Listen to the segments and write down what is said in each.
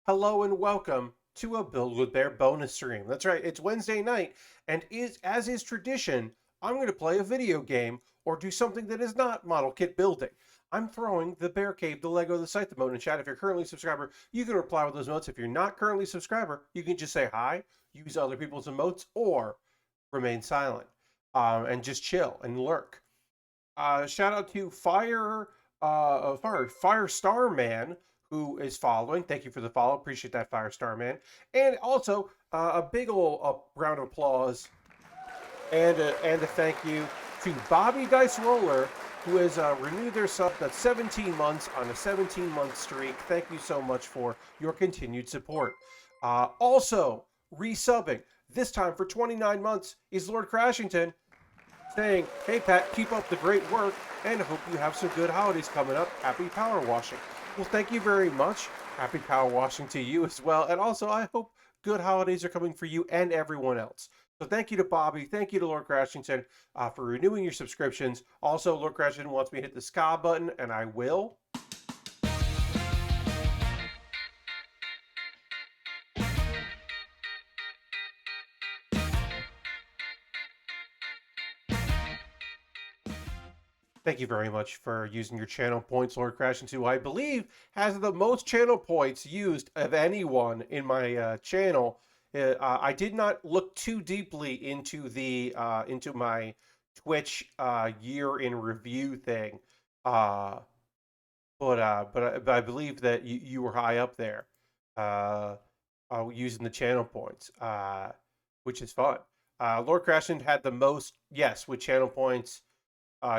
Hello and welcome to a Build with Bear bonus stream. That's right, it's Wednesday night, and as is tradition, I'm going to play a video game or do something that is not model kit building. I'm throwing the Bear Cave, the Lego, the Scythe emote in chat. If you're currently a subscriber, you can reply with those emotes. If you're not currently a subscriber, you can just say hi, use other people's emotes, or remain silent and just chill and lurk. Shout out to Firestar Man who is following. Thank you for the follow. Appreciate that, Firestar Man. And also a big old round of applause and a thank you to Bobby Dice Roller, who has renewed their sub. That's 17 months on a 17-month streak. Thank you so much for your continued support. Also resubbing this time for 29 months is Lord Crashington, saying, "Hey Pat, keep up the great work and hope you have some good holidays coming up. Happy power washing." Well, thank you very much. Happy power washing to you as well. And also, I hope good holidays are coming for you and everyone else. So thank you to Bobby. Thank you to Lord Crashington for renewing your subscriptions. Also, Lord Crashington wants me to hit the ska button, and I will. Thank you very much for using your channel points, Lord Crashington, who I believe has the most channel points used of anyone in my channel. I did not look too deeply into my Twitch year in review thing, uh, but I believe that you were high up there uh, using the channel points, which is fun. Lord Crashington had the most, yes, with channel points.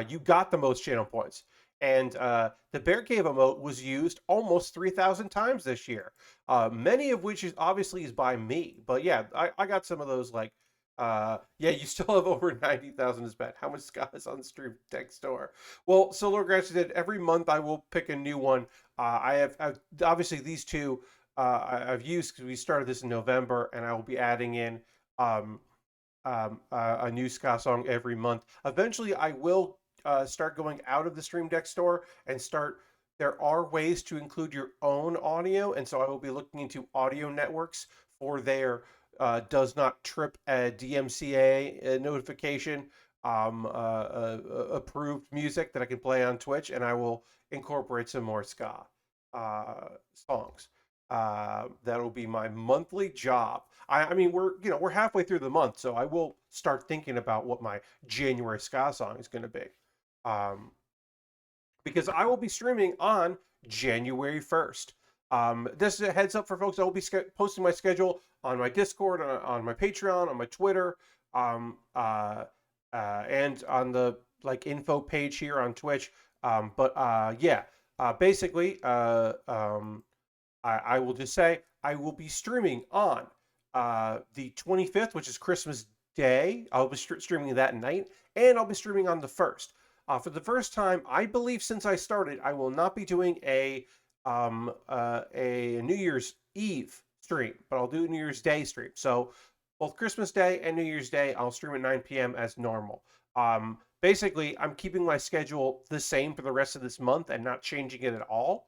You got the most channel points. And the Bear Cave emote was used almost 3,000 times this year. Many of which is obviously is by me. But yeah, I got some of those like, yeah, you still have over 90,000 to spend. How much Scott is on the Stream Deck store? Well, so Lord Grass did every month I will pick a new one. I've obviously these two I've used because we started this in November, and I will be adding in um, a new ska song every month. Eventually, I will start going out of the Stream Deck store and start. There are ways to include your own audio, and so I will be looking into audio networks for their does not trip a DMCA notification approved music that I can play on Twitch, and I will incorporate some more ska songs. That'll be my monthly job. I mean, we're halfway through the month, so I will start thinking about what my January ska song is going to be, um, because I will be streaming on January 1st. This is a heads up for folks. I will be posting my schedule on my Discord, on my Patreon, on my Twitter, um, uh, and on the like info page here on Twitch. But yeah, basically, I will just say I will be streaming on the 25th, which is Christmas Day. I'll be streaming that night, and I'll be streaming on the 1st. For the first time, I believe since I started, I will not be doing a New Year's Eve stream, but I'll do a New Year's Day stream. So both Christmas Day and New Year's Day, I'll stream at 9 p.m. as normal. Basically, I'm keeping my schedule the same for the rest of this month and not changing it at all.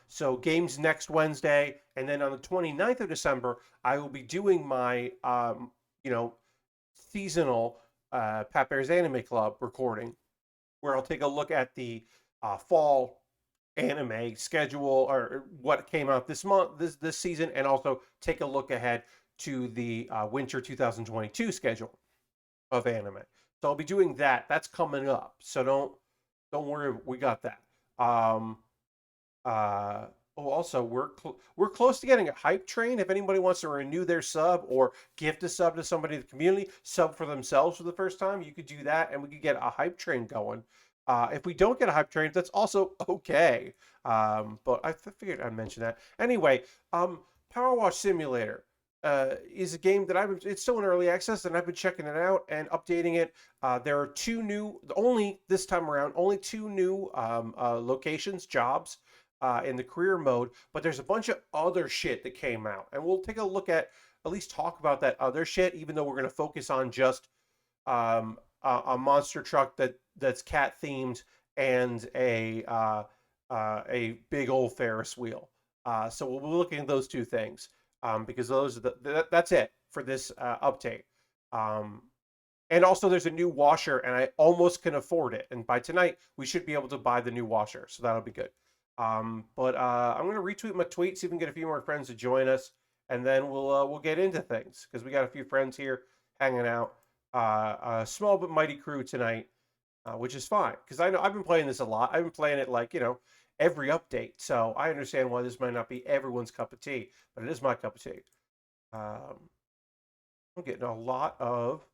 So games next Wednesday, and then on the 29th of December, I will be doing my you know, seasonal Pat Bear's Anime Club recording, where I'll take a look at the fall anime schedule or what came out this month, this season, and also take a look ahead to the winter 2022 schedule of anime. So I'll be doing that. That's coming up. So don't worry, we got that. Um, uh, oh, also, we're close to getting a hype train. If anybody wants to renew their sub or gift a sub to somebody in the community, sub for themselves for the first time, you could do that, and we could get a hype train going. If we don't get a hype train, that's also okay. But I figured I'd mention that. Anyway, PowerWash Simulator is a game that it's still in early access, and I've been checking it out and updating it. There are only this time around, only two new locations, jobs in the career mode, but there's a bunch of other shit that came out, and we'll take a look at least talk about that other shit, even though we're going to focus on just a monster truck that's cat themed and a big old Ferris wheel. So we'll be looking at those two things, because those are that's it for this update. Um, and also, there's a new washer, and I almost can afford it. And by tonight, we should be able to buy the new washer, so that'll be good. But I'm gonna retweet my tweet, see if we can get a few more friends to join us, and then we'll get into things because we got a few friends here hanging out. A small but mighty crew tonight, which is fine because I know I've been playing this a lot. I've been playing it like every update, so I understand why this might not be everyone's cup of tea, but it is my cup of tea. Um, I'm getting a lot of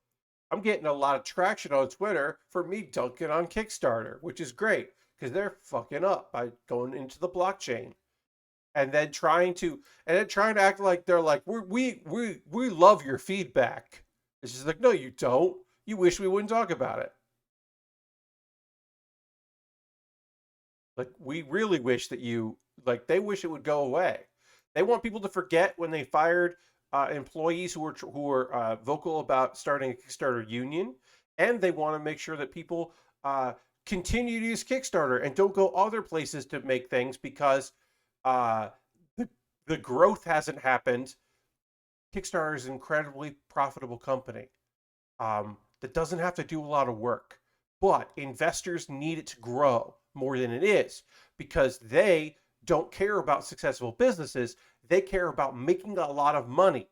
I'm getting a lot of traction on Twitter for me dunking on Kickstarter, which is great because they're fucking up by going into the blockchain and then trying to act like they're like we love your feedback. It's just like, no, you don't. You wish we wouldn't talk about it. Like, we really wish that they wish it would go away. They want people to forget when they fired employees who were vocal about starting a Kickstarter union, and they want to make sure that people continue to use Kickstarter and don't go other places to make things because uh, the the growth hasn't happened. Kickstarter is an incredibly profitable company that doesn't have to do a lot of work, but investors need it to grow more than it is because they don't care about successful businesses. They care about making a lot of money.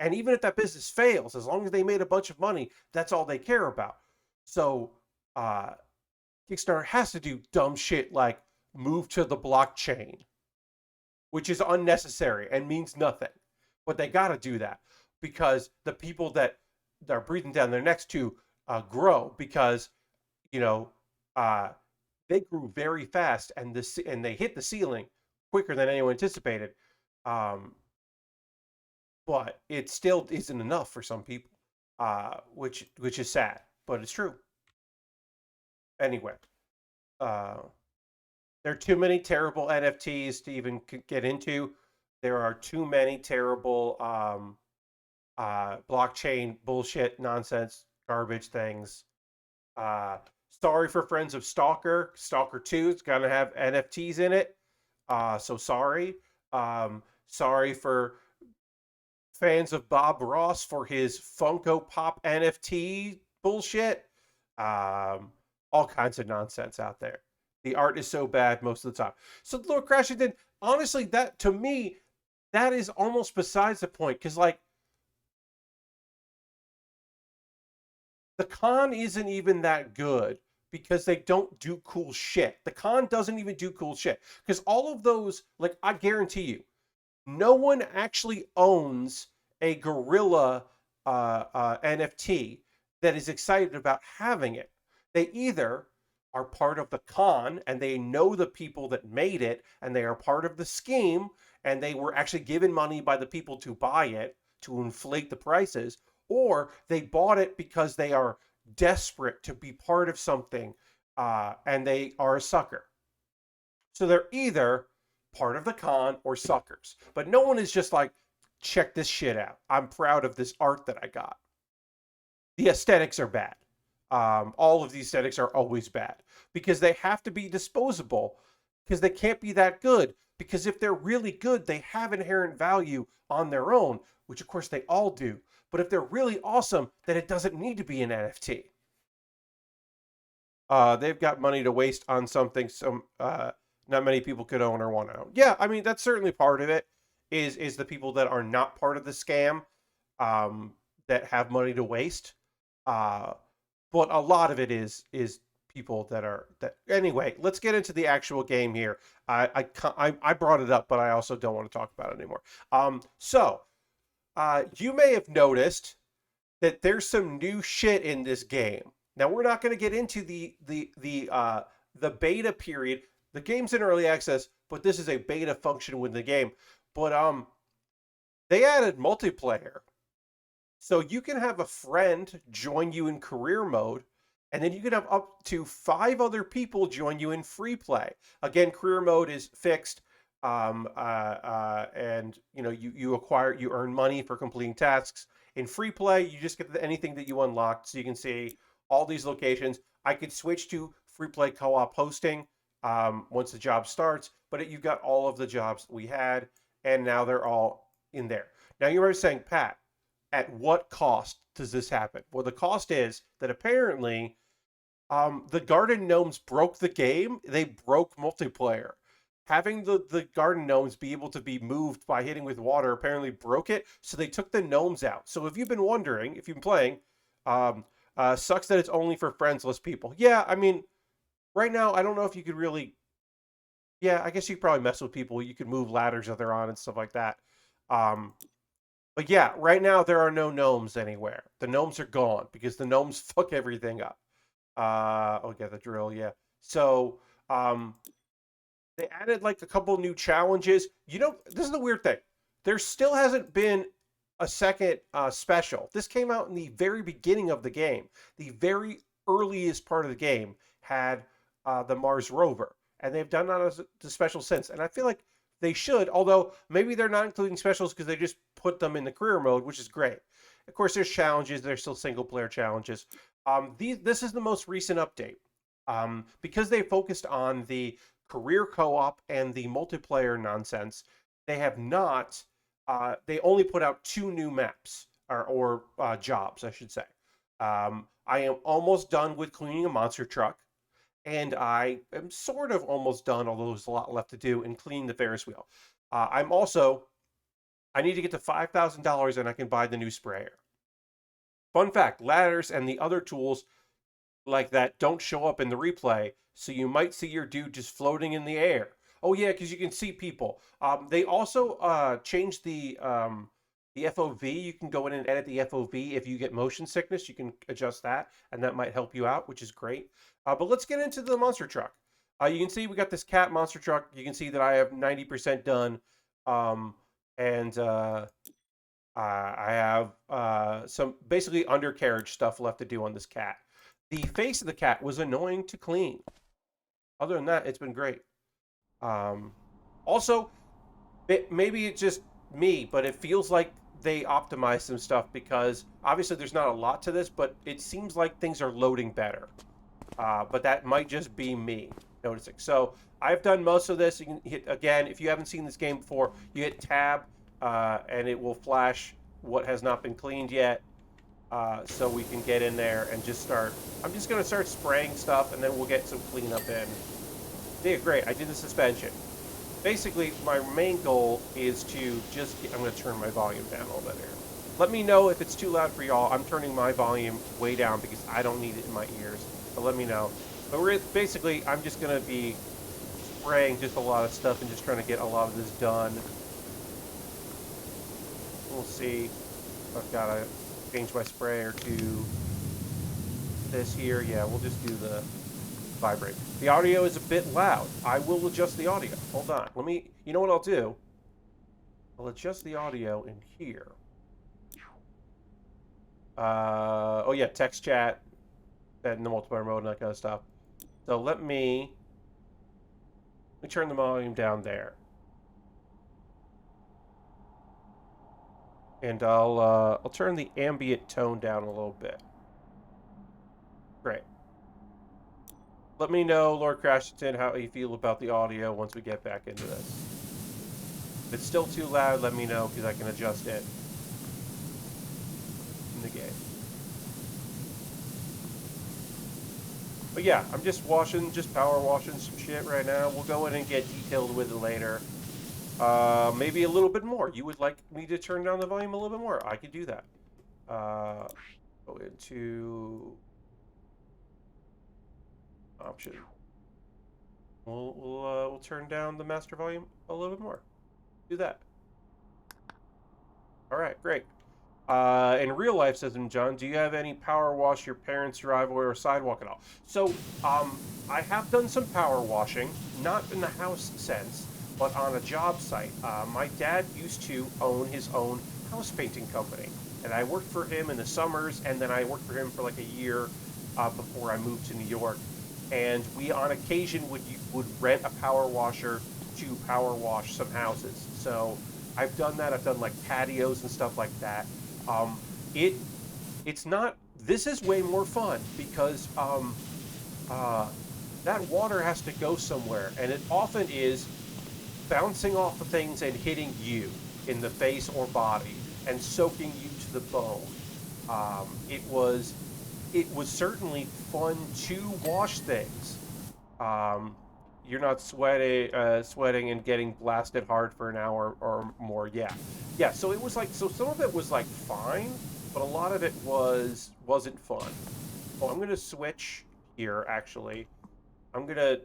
And even if that business fails, as long as they made a bunch of money, that's all they care about. So uh, Kickstarter has to do dumb shit like move to the blockchain, which is unnecessary and means nothing. But they got to do that because the people that are breathing down their necks to grow because you know uh, they grew very fast and they hit the ceiling quicker than anyone anticipated. Um, but it still isn't enough for some people, which is sad, but it's true. Anyway, uh, there are too many terrible NFTs to even get into. There are too many terrible blockchain bullshit, nonsense, garbage things. Uh, Sorry for friends of Stalker. Stalker 2 is going to have NFTs in it. So sorry. Sorry for fans of Bob Ross for his Funko Pop NFT bullshit. Um, all kinds of nonsense out there. The art is so bad most of the time. So Lord Crashington, honestly, that to me, that is almost besides the point because like the con isn't even that good because they don't do cool shit. The con doesn't even do cool shit because all of those, like, I guarantee you, no one actually owns a gorilla NFT that is excited about having it. They either are part of the con and they know the people that made it and they are part of the scheme and they were actually given money by the people to buy it to inflate the prices, or they bought it because they are desperate to be part of something and they are a sucker. So they're either part of the con or suckers. But no one is just like, check this shit out. I'm proud of this art that I got. The aesthetics are bad. All of the aesthetics are always bad because they have to be disposable because they can't be that good. Because if they're really good, they have inherent value on their own, which of course they all do. But if they're really awesome, then it doesn't need to be an NFT. They've got money to waste on something not many people could own or want to own. Yeah, I mean that's certainly part of it. Is the people that are not part of the scam um, that have money to waste. Uh, but a lot of it is people that are that. Anyway, let's get into the actual game here. I brought it up, but I also don't want to talk about it anymore. You may have noticed that there's some new shit in this game. Now we're not going to get into the beta period. The game's in early access, but this is a beta function within the game. But they added multiplayer. So you can have a friend join you in career mode, and then you can have up to 5 other people join you in free play. Again, career mode is fixed, and you earn money for completing tasks. In free play, you just get anything that you unlocked, so you can see all these locations. I could switch to free play co-op hosting, once the job starts. But you've got all of the jobs that we had, and now they're all in there. Now you were saying, Pat, at what cost does this happen? Well, the cost is that apparently the garden gnomes broke the game. They broke multiplayer. Having the garden gnomes be able to be moved by hitting with water apparently broke it, so they took the gnomes out. So if you've been wondering, if you've been playing, sucks that it's only for friendless people. Yeah, I mean, right now, I don't know if you could really. Yeah, I guess you could probably mess with people. You could move ladders that they're on and stuff like that. Um, but yeah, right now there are no gnomes anywhere. The gnomes are gone because the gnomes fuck everything up. Okay, the drill, yeah. So, um, they added like a couple new challenges. You know, this is the weird thing. There still hasn't been a second special. This came out in the very beginning of the game. The very earliest part of the game had the Mars rover, and they've done that as the special since. And I feel like they should, although maybe they're not including specials because they just put them in the career mode, which is great. Of course, there's challenges. There's still single player challenges. This is the most recent update because they focused on the career co-op and the multiplayer nonsense. They have not. They only put out 2 new maps or jobs, I should say. I am almost done with cleaning a monster truck, and I am sort of almost done, although there's a lot left to do, in cleaning the Ferris wheel. I'm also. I need to get to $5,000 and I can buy the new sprayer. Fun fact, ladders and the other tools like that don't show up in the replay, so you might see your dude just floating in the air. Oh yeah, because you can see people. They also changed the FOV. You can go in and edit the FOV if you get motion sickness. You can adjust that, and that might help you out, which is great. But let's get into the monster truck. You can see we got this cat monster truck. You can see that I have 90% done, and I have some basically undercarriage stuff left to do on this cat. The face of the cat was annoying to clean. Other than that, it's been great. Also, maybe it's just me, but it feels like they optimized some stuff because obviously there's not a lot to this, but it seems like things are loading better. But that might just be me noticing. So I've done most of this. You can hit, again, if you haven't seen this game before, you hit tab and it will flash what has not been cleaned yet. So we can get in there and just start. I'm just going to start spraying stuff and then we'll get some cleanup in. Yeah, great. I did the suspension. Basically, my main goal is to just I'm going to turn my volume down a little bit here. Let me know if it's too loud for y'all. I'm turning my volume way down because I don't need it in my ears. But let me know. But basically, I'm just going to be spraying just a lot of stuff and just trying to get a lot of this done. We'll see. I've got to change my sprayer to this here. Yeah, we'll just do the vibrate. The audio is a bit loud. I will adjust the audio. Hold on. Let me, you know what I'll do? I'll adjust the audio in here. Oh yeah, text chat, and the multiplayer mode and that kind of stuff. So let me turn the volume down there. And I'll turn the ambient tone down a little bit. Great. Let me know, Lord Crashington, how you feel about the audio once we get back into this. If it's still too loud, let me know because I can adjust it in the game. But yeah, I'm just power washing some shit right now. We'll go in and get detailed with it later. Maybe a little bit more. You would like me to turn down the volume a little bit more? I could do that. Go into option. We'll turn down the master volume a little bit more. Do that. All right, great. In real life, says John, do you have any power wash your parents' driveway or sidewalk at all? So, I have done some power washing, not in the house sense, but on a job site. My dad used to own his own house painting company, and I worked for him in the summers, and then I worked for him for like a year before I moved to New York. And we, on occasion, would rent a power washer to power wash some houses. So I've done that. I've done like patios and stuff like that. It's not. This is way more fun because that water has to go somewhere, and it often is bouncing off of things and hitting you in the face or body and soaking you to the bone. It was certainly fun to wash things. Um, you're not sweating and getting blasted hard for an hour or more. Yeah. So it was like, so some of it was like fine, but a lot of it wasn't fun. Oh, I'm gonna switch here. Actually, I'm gonna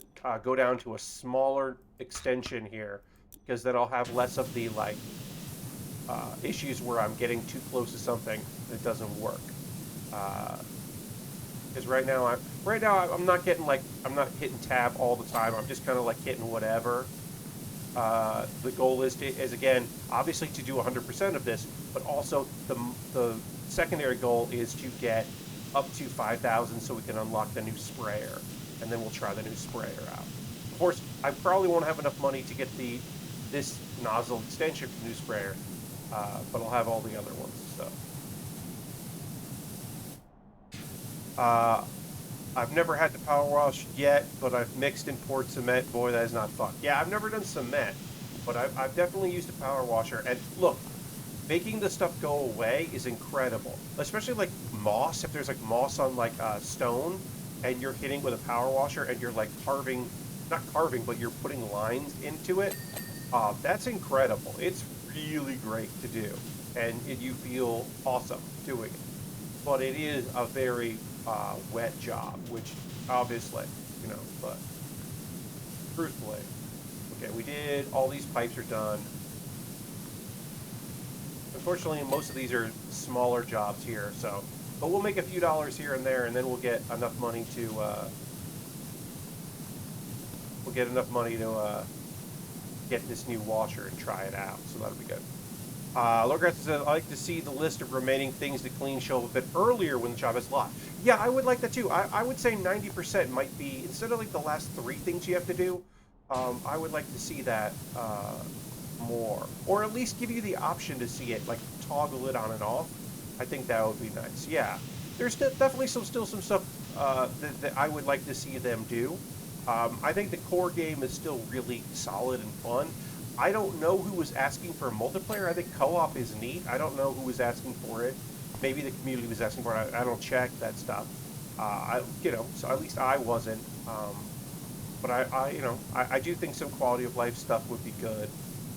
go down to a smaller extension here because then I'll have less of the like issues where I'm getting too close to something and it doesn't work. Because I'm not getting like, I'm not hitting tab all the time. I'm just kind of like hitting whatever. The goal is again obviously to do 100% of this, but also the secondary goal is to get up to 5,000 so we can unlock the new sprayer, and then we'll try the new sprayer out. Of course, I probably won't have enough money to get this nozzle extension for the new sprayer, but I'll have all the other ones. So. I've never had to power wash yet, but I've mixed and poured cement. Boy, that is not fun. Yeah, I've never done cement, but I've definitely used a power washer. And look, making the stuff go away is incredible. Especially like moss, if there's like moss on like stone, and you're hitting with a power washer and you're like not carving, but you're putting lines into it. That's incredible. It's really great to do, and you feel awesome doing it. But it is a very wet job, which obviously, but truthfully. Okay, we did, all these pipes are done. Unfortunately, most of these are smaller jobs here, so, but we'll make a few dollars here and there, and then we'll get enough money to, get this new washer and try it out, so that'll be good. Lograt says, I'd like to see the list of remaining things to clean show up a bit earlier when the job is locked. Yeah, I would like that too. I would say 90% might be, instead of like the last 3 things you have to do, I would like to see that more. Or at least give you the option to see it, like toggle it on and off. I think that would be nice. Yeah, there's definitely still some stuff that I would like to see them do. I think the core game is still really solid and fun. I don't know who was asking for multiplayer. I think co-op is neat. I don't know who was asking for it. Maybe the community was asking for it. I don't check that stuff. So at least I wasn't. But I do think some quality of life stuff would be good.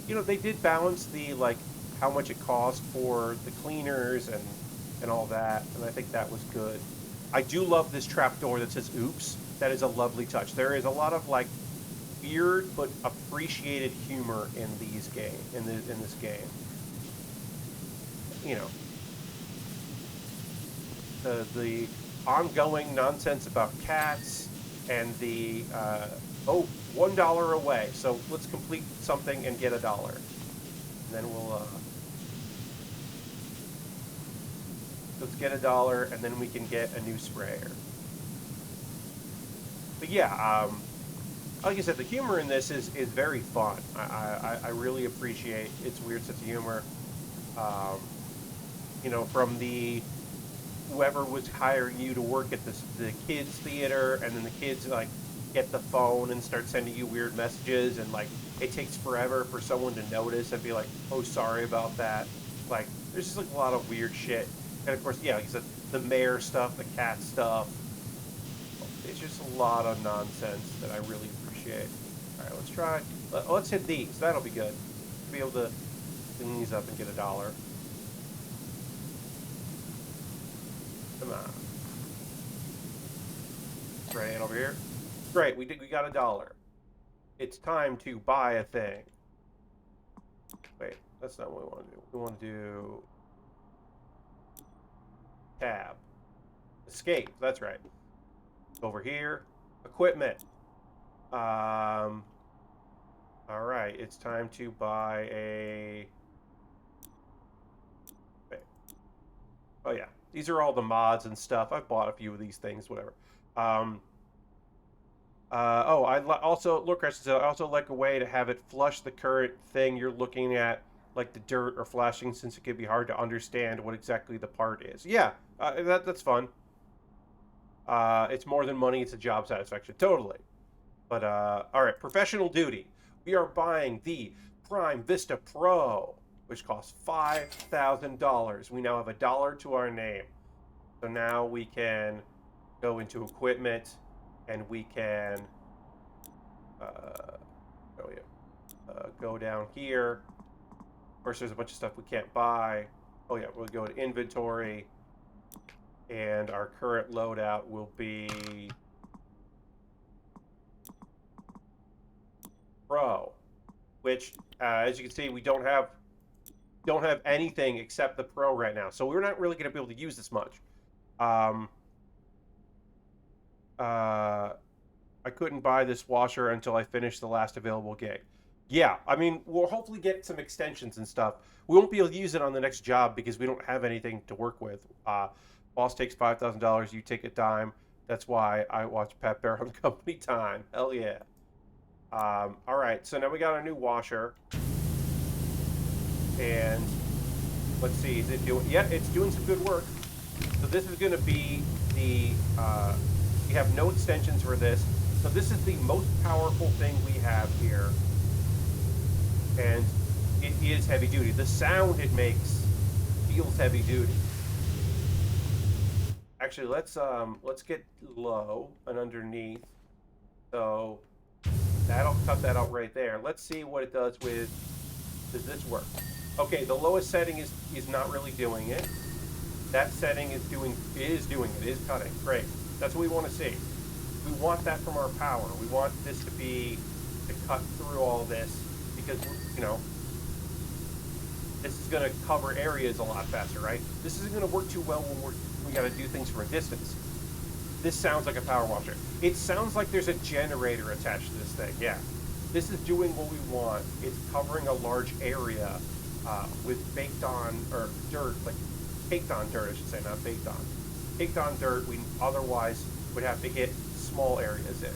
They did balance the like how much it cost for the cleaners and all that, and I think that was good. I do love this trapdoor that says "Oops." That is a lovely touch. There is a lot of like weird but appreciated humor in this game. The ongoing nonsense about cats and the $1 away. So let's complete something and get $1, and then let's get $1, and then we can get a new sprayer. But yeah, like I said, the humor in this is very fun. I really appreciate its weird sense of humor. From the whoever was hiring you to work at the kids theater, and then the kids like get the phone and start sending you weird messages, and like it takes forever for someone to notice and be like, oh, sorry about that. Like there's just like a lot of weird shit, and of course, yeah, like I said, the mayor stuff, the cat stuff. It's just a lot of nonsense that I really appreciate. All right, let's try. Let's hit these. That'll be good. Be able to clean these up and get $1. Come on. Right over here. Great. We got $1. It's time to buy a thing. Wait, that's not what we want to do. We want to do tab. Escape. That's right. Over here, equipment. All right, it's time to buy a. Wait. Oh yeah, these are all the mods and stuff. I've bought a few of these things, whatever. I also like a way to have it flush the current thing you're looking at, like the dirt or flashing, since it can be hard to understand what exactly the part is. Yeah, that's fun. It's more than money, it's a job satisfaction. Totally. But all right, professional duty. We are buying the Prime Vista Pro, which costs $5,000. We now have $1 to our name. So now we can go into equipment, and we can go down here. Of course, there's a bunch of stuff we can't buy. Oh yeah, we'll go to inventory, and our current loadout will be Pro, which, as you can see, we don't have anything except the Pro right now, so we're not really going to be able to use this much. I couldn't buy this washer until I finished the last available gig. Yeah, I mean, we'll hopefully get some extensions and stuff. We won't be able to use it on the next job because we don't have anything to work with. Boss takes $5,000, you take a dime. That's why I watch Pat Bear on company time. Hell yeah. All right, so now we got our new washer. And let's see, is it doing... Yeah, it's doing some good work. So this is going to be the... we have no extensions for this. So this is the most powerful thing we have here. And it is heavy duty. The sound it makes feels heavy duty. Actually, let's get low and underneath. So that'll cut that out right there. Let's see what it does with... Does this work? Okay, the lowest setting is not really doing it. That setting is doing it, is cutting. Great. That's what we want to see. We want that from our power. We want this to cut through all this because, you know, this is going to cover areas a lot faster, right? This isn't going to work too well when we got to do things from a distance. This sounds like a power washer. It sounds like there's a generator attached to this thing. Yeah. This is doing what we want. It's covering a large area with baked on, or dirt, like caked on dirt, I should say, not baked on. Caked on dirt we otherwise would have to hit small areas in.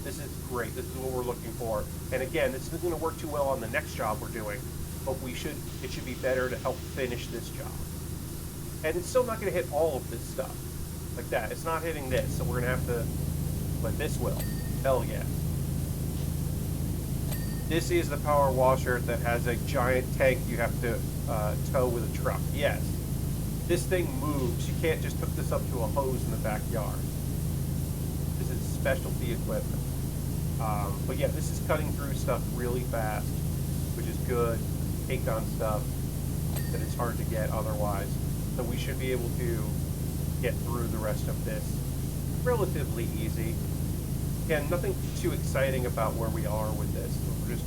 This is great. This is what we're looking for. And again, this isn't going to work too well on the next job we're doing, but it should be better to help finish this job. And it's still not going to hit all of this stuff like that. It's not hitting this, so we're going to have to, but this will. Hell yeah. This is the power washer that has a giant tank you have to tow with a truck. Yes. This thing moves. You can't just hook this up to a hose in the backyard. This is specialty equipment. But yeah, this is cutting through stuff really fast, which is good. Take on stuff that it's hard to get otherwise. So we should be able to get through the rest of this relatively easy. Again, nothing too exciting about where we are with this. We're just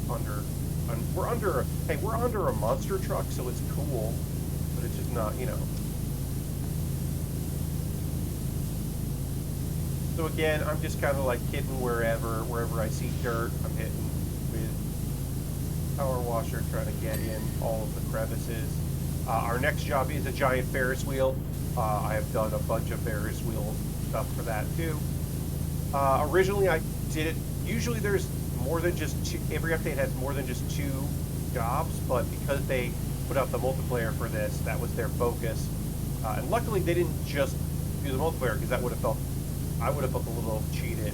we're under a monster truck, so it's cool, but it's just not, you know. So again, I'm just kind of like hitting wherever I see dirt, I'm hitting with power washer, trying to get in all of the crevices. Our next job is a giant Ferris wheel. I have done a bunch of Ferris wheel stuff for that too. Originally I did it, usually there's more than just two, every update has more than just 2 jobs, but because they put out the multiplayer for this, that was their focus. And luckily they didn't just do the multiplayer, because I would have felt a little cheated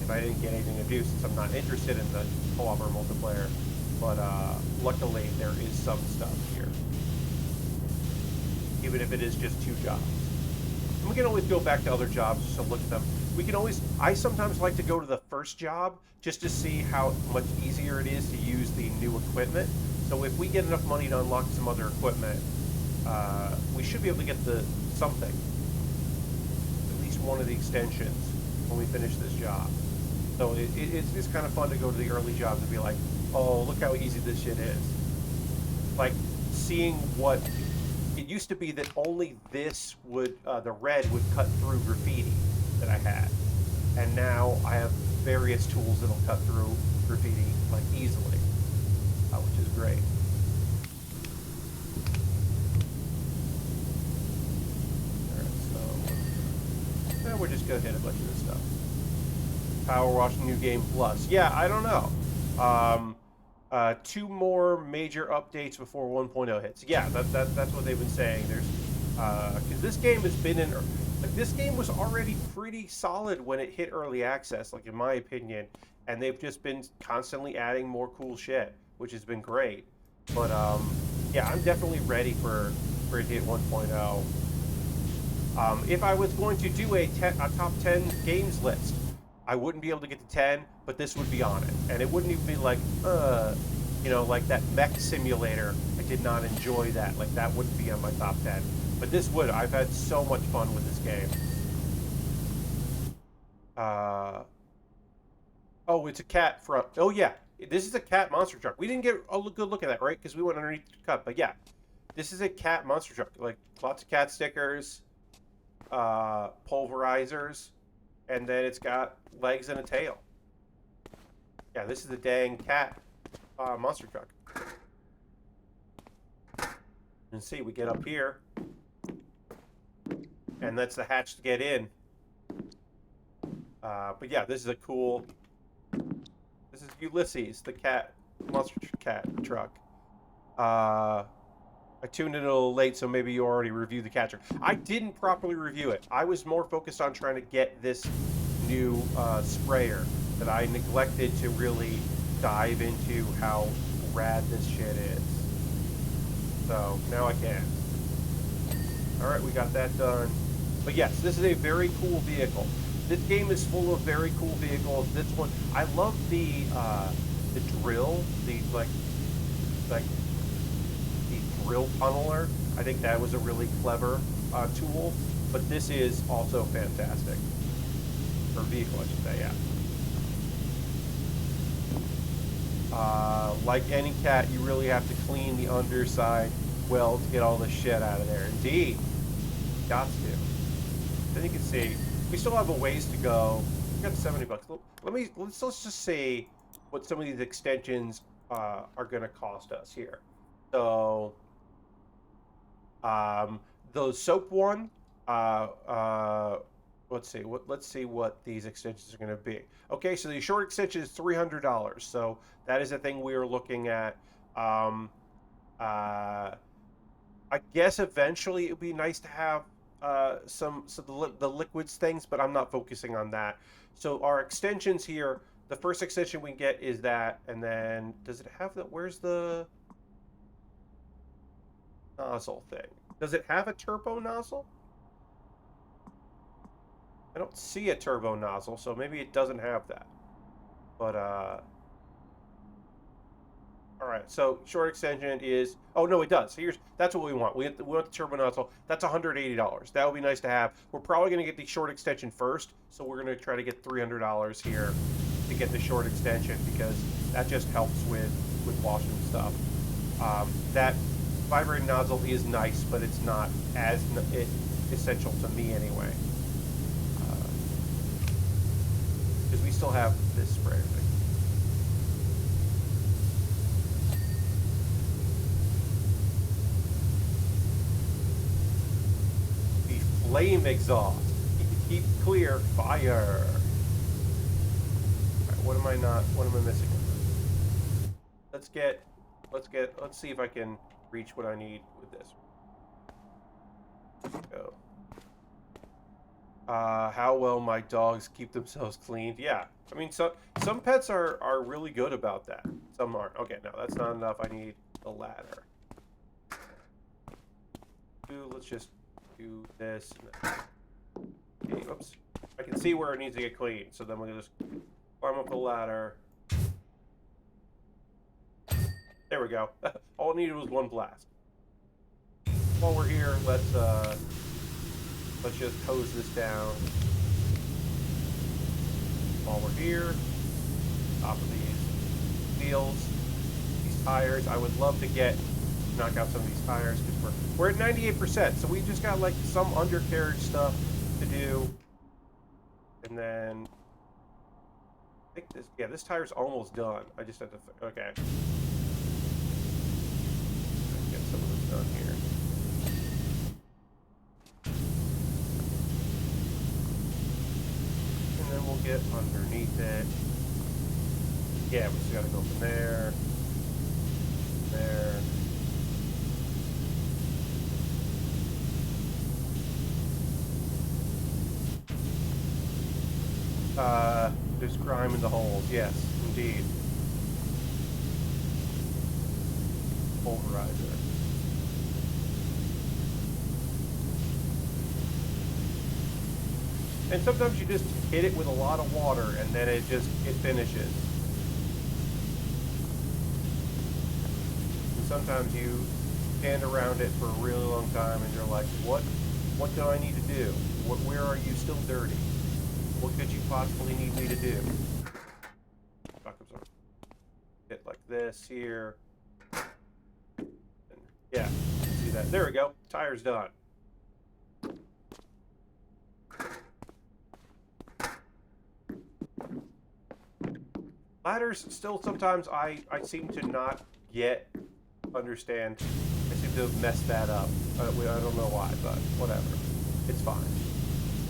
if I didn't get anything to do, since I'm not interested in the co-op or multiplayer. But luckily there is some stuff here, even if it is just 2 jobs. And we can always go back to other jobs just to look at them. We can always, I sometimes like to go to the first job just to see how much easier it is to use the new equipment. So if we get enough money to unlock some other equipment, we should be able to get something, at least one of the extensions when we finish this job. So it's kind of fun to go to the early jobs and be like, oh, look how easy this shit is. Like seeing what, it used to be that only this would, the red would cut through graffiti that I had, and now I have various tools that'll cut through graffiti like easily, which is great. Alright, so now we're just gonna hit a bunch of this stuff. PowerWash New Game Plus. Yeah, I don't know. 2 more major updates before 1.0 hits. Yeah, that's what they've been saying. There's because this game has been in. Like, this game was already pretty solid when it hit early access, like, in my opinion, and they've just been constantly adding more cool shit, which has been great. But yeah, I'm definitely ready for it to hit 1.0. If I was going to do a top 10 games list, I wouldn't be able to get to 10, but this would be on it. And it wouldn't even be like, like that mech simulator. I did not enjoy that. Like, that wouldn't be on my top 10. But this would. I've had so much fun with this game. Oh, it's a cat front. Oh, yeah. This is a cat monster truck. We didn't get a good look at that, right? Because we went underneath the cup. But yeah, this is a cat monster truck. Like, lots of cat stickers, pulverizers, and then it's got legs and a tail. Yeah, this is a dang cat monster truck. And see, we get up here, and that's the hatch to get in. But yeah, this is a cool. This is Ulysses, the cat monster cat truck. I tuned in a little late, so maybe you already reviewed the cat truck. I didn't properly review it. I was more focused on trying to get this new sprayer that I neglected to really dive into how rad this shit is. So now I can. All right, we got that done. But yes, this is a very cool vehicle. This game is full of very cool vehicles. This one, I love the drill, the drill tunneler. I think that was a really clever tool. But this is also fantastic. Or vehicle, I should say, yeah. Like any cat, you really have to clean the underside well to get all the shit out of there. Indeed, got to. Then you can see. We still have a ways to go. We got $70. Let's just see what some of these extensions are going to cost us here. So, the soap one. Let's see. Let's see what these extensions are going to be. Okay, so the short extension is $300. So that is a thing we are looking at. I guess eventually it would be nice to have the liquids things, but I'm not focusing on that. So our extensions here, the first extension we get is that, and then does it have the, where's the nozzle thing? Does it have a turbo nozzle? I don't see a turbo nozzle, so maybe it doesn't have that. But all right, so short extension is, oh no, it does. That's what we want. We want the turbo nozzle. That's $180. That would be nice to have. We're probably going to get the short extension first, so we're going to try to get $300 here to get the short extension because that just helps with washing stuff. That vibrating nozzle is nice, but it's not as essential to me anyway. Because we still have this sprayer thing. Flame exhaust. Keep clear. Fire. Alright, what am I missing? Let's see if I can reach what I need with this. Let's go. How well my dogs keep themselves cleaned. Yeah. I mean, some pets are really good about that. Some aren't. Okay, no, that's not enough. I need the ladder. Let's just do this. Okay, oops. I can see where it needs to get cleaned, so then we'll just climb up the ladder. There we go. All it needed was one blast. While we're here, let's just hose this down. While we're here, top of these wheels, these tires. I would love to knock out some of these tires because we're at 98%, so we just got like some undercarriage stuff to do, and then I think this tire's almost done. I just have to okay. Get some of this done here. And then we'll get underneath it. Yeah, we just gotta go from there. There. There's crime in the holes. Yes, indeed. Pulverizer. And sometimes you just hit it with a lot of water and then it finishes. And sometimes you stand around it for a really long time and you're like, what do I need to do? Where are you still dirty? What could you possibly need me to do? Hit like this here. And yeah, see that? There we go. Tire's done. Ladders, still sometimes I seem to not understand. I seem to have messed that up. I don't know why, but whatever. It's fine.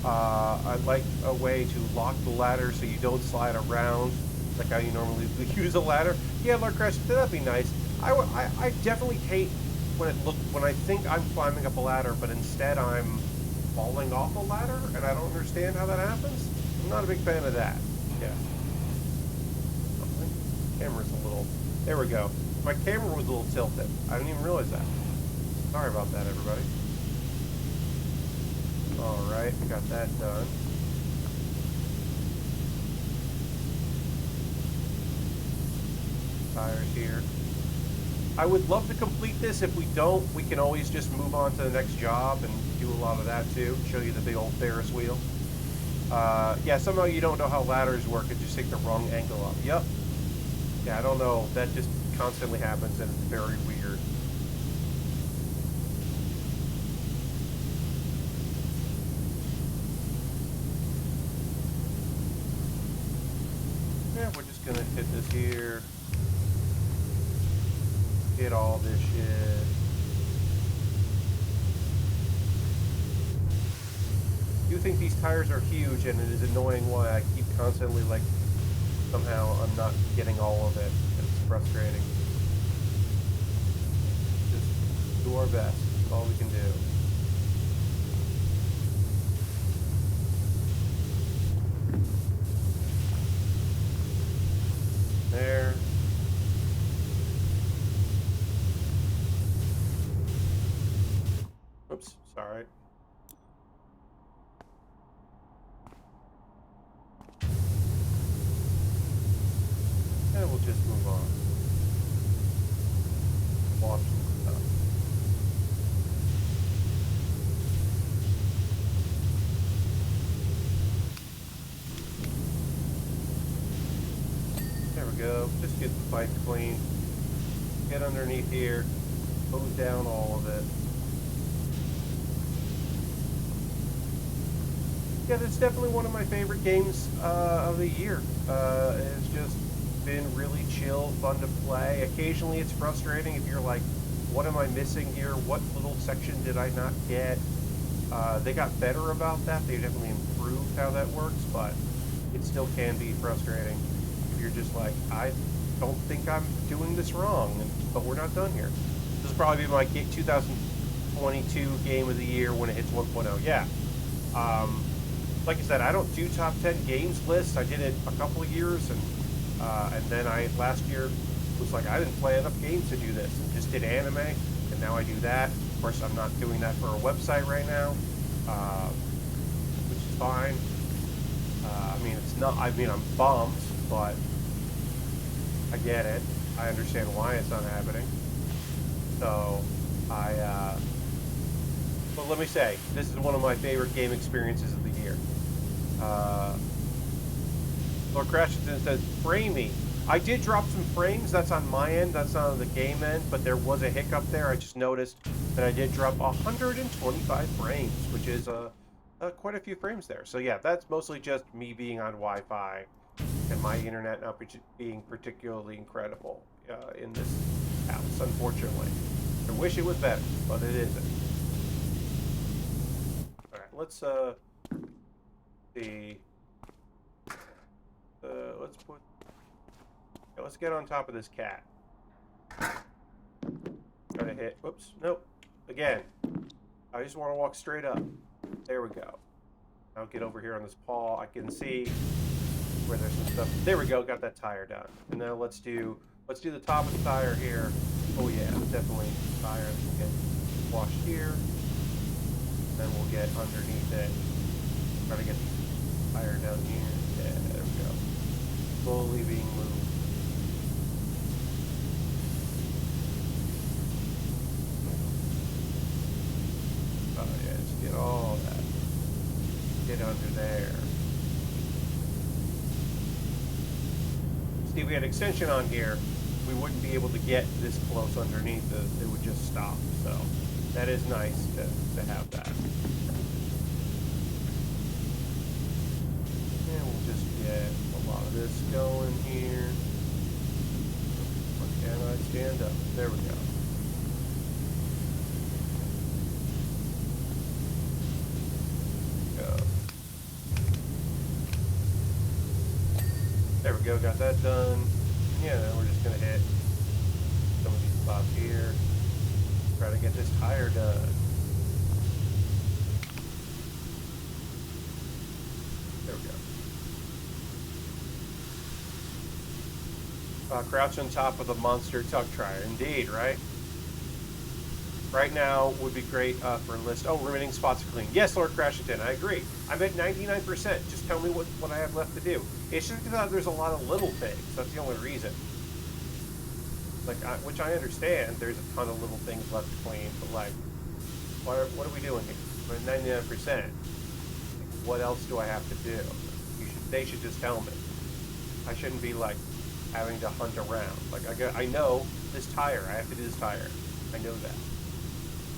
I'd like a way to lock the ladder so you don't slide around like how you normally use a ladder. Yeah, Lord Crash, that'd be nice. I definitely hate when I think I'm climbing up a ladder, but instead I'm falling off a ladder, and I don't understand how that happens. I'm not a big fan of that. Yeah. Camera's a little... There we go. My camera was a little tilted. I didn't even realize that. Sorry about that, everybody. Alright, got that done. Tires here. I would love to complete this. If we don't, we can always just move on to the next job and do a lot of that too. Show you the big old Ferris wheel. Yeah, somehow you don't know how ladders work and just take the wrong angle up. Yep. Yeah, I don't know. That just constantly happens and it's very weird. Yeah, we're just gonna hit this here. Hit all this shit. I do think these tires are huge, and it is annoying why I keep constantly, like, somehow I'm not getting all of it. It's frustrating. Just do our best. That's all we can do. There. Oops, sorry. And we'll just move on. Watch stuff. There we go. Just get the pipe clean. Get underneath here. Hose down all of it. Yeah, that's definitely one of my favorite games of the year. It's just been really chill, fun to play. Occasionally it's frustrating if you're like, what am I missing here? What little section did I not get? They got better about that. They definitely improved how that works, but it still can be frustrating if you're just like, I don't think I'm doing this wrong, but we're not done here. This will probably be my 2022 game of the year when it hits 1.0. Yeah. Like I said, I don't do top 10 games lists. I did it a couple of years, and then last year was like, I didn't play enough games to do this, and just did anime, and now I do that. Of course, I'm not doing that for a website right now, which is fine. I mean, it's not. I mean, I'm bummed, but I get it. I understand why it's not happening. So, but let me say, this is one of my favorite game experiences of the year. Lord Crashington says, framey. I did drop some frames. That's on my end. That's not on the game end, but there was a hiccup there. I just noticed that I did drop 125 frames, which is quite a few frames there. So yeah, that's mostly just me being on Wi-Fi and my internet not being particularly incredible in this house, unfortunately. I wish it was better, but it isn't. All right, let's see. Let's get on top of this cat. Try to hit. Whoops. Nope. Again. I just want to walk straight up. There we go. Now get over here on this paw. I can see where there's some stuff. There we go, got that tire done. And now let's do the top of the tire here. Oh yeah, definitely tire that will get washed here. Then we'll get underneath it. Try to get the tire down here. Yeah, there we go. Slowly being moved. Oh yeah, just get all that. Get under there. See, if we had extension on here, we wouldn't be able to get this close underneath it. It would just stop. So that is nice to have that. And we'll just get a lot of this going here. Why can't I stand up? There we go. There we go, got that done. Yeah, now we're just gonna hit some of these spots here. Try to get this tire done. There we go. Crouch on top of the monster tug trailer. Indeed, right? Right now would be great for a list. Oh, remaining spots to clean. Yes, Lord Crashington, I agree. I'm at 99%. Just tell me what I have left to do. It's just because there's a lot of little things. That's the only reason. Like, which I understand. There's a ton of little things left to clean, but like, what are we doing here? We're at 99%. Like, what else do I have to do? They should just tell me. I shouldn't be like having to hunt around. Like I know this tire. I have to do this tire. I know that.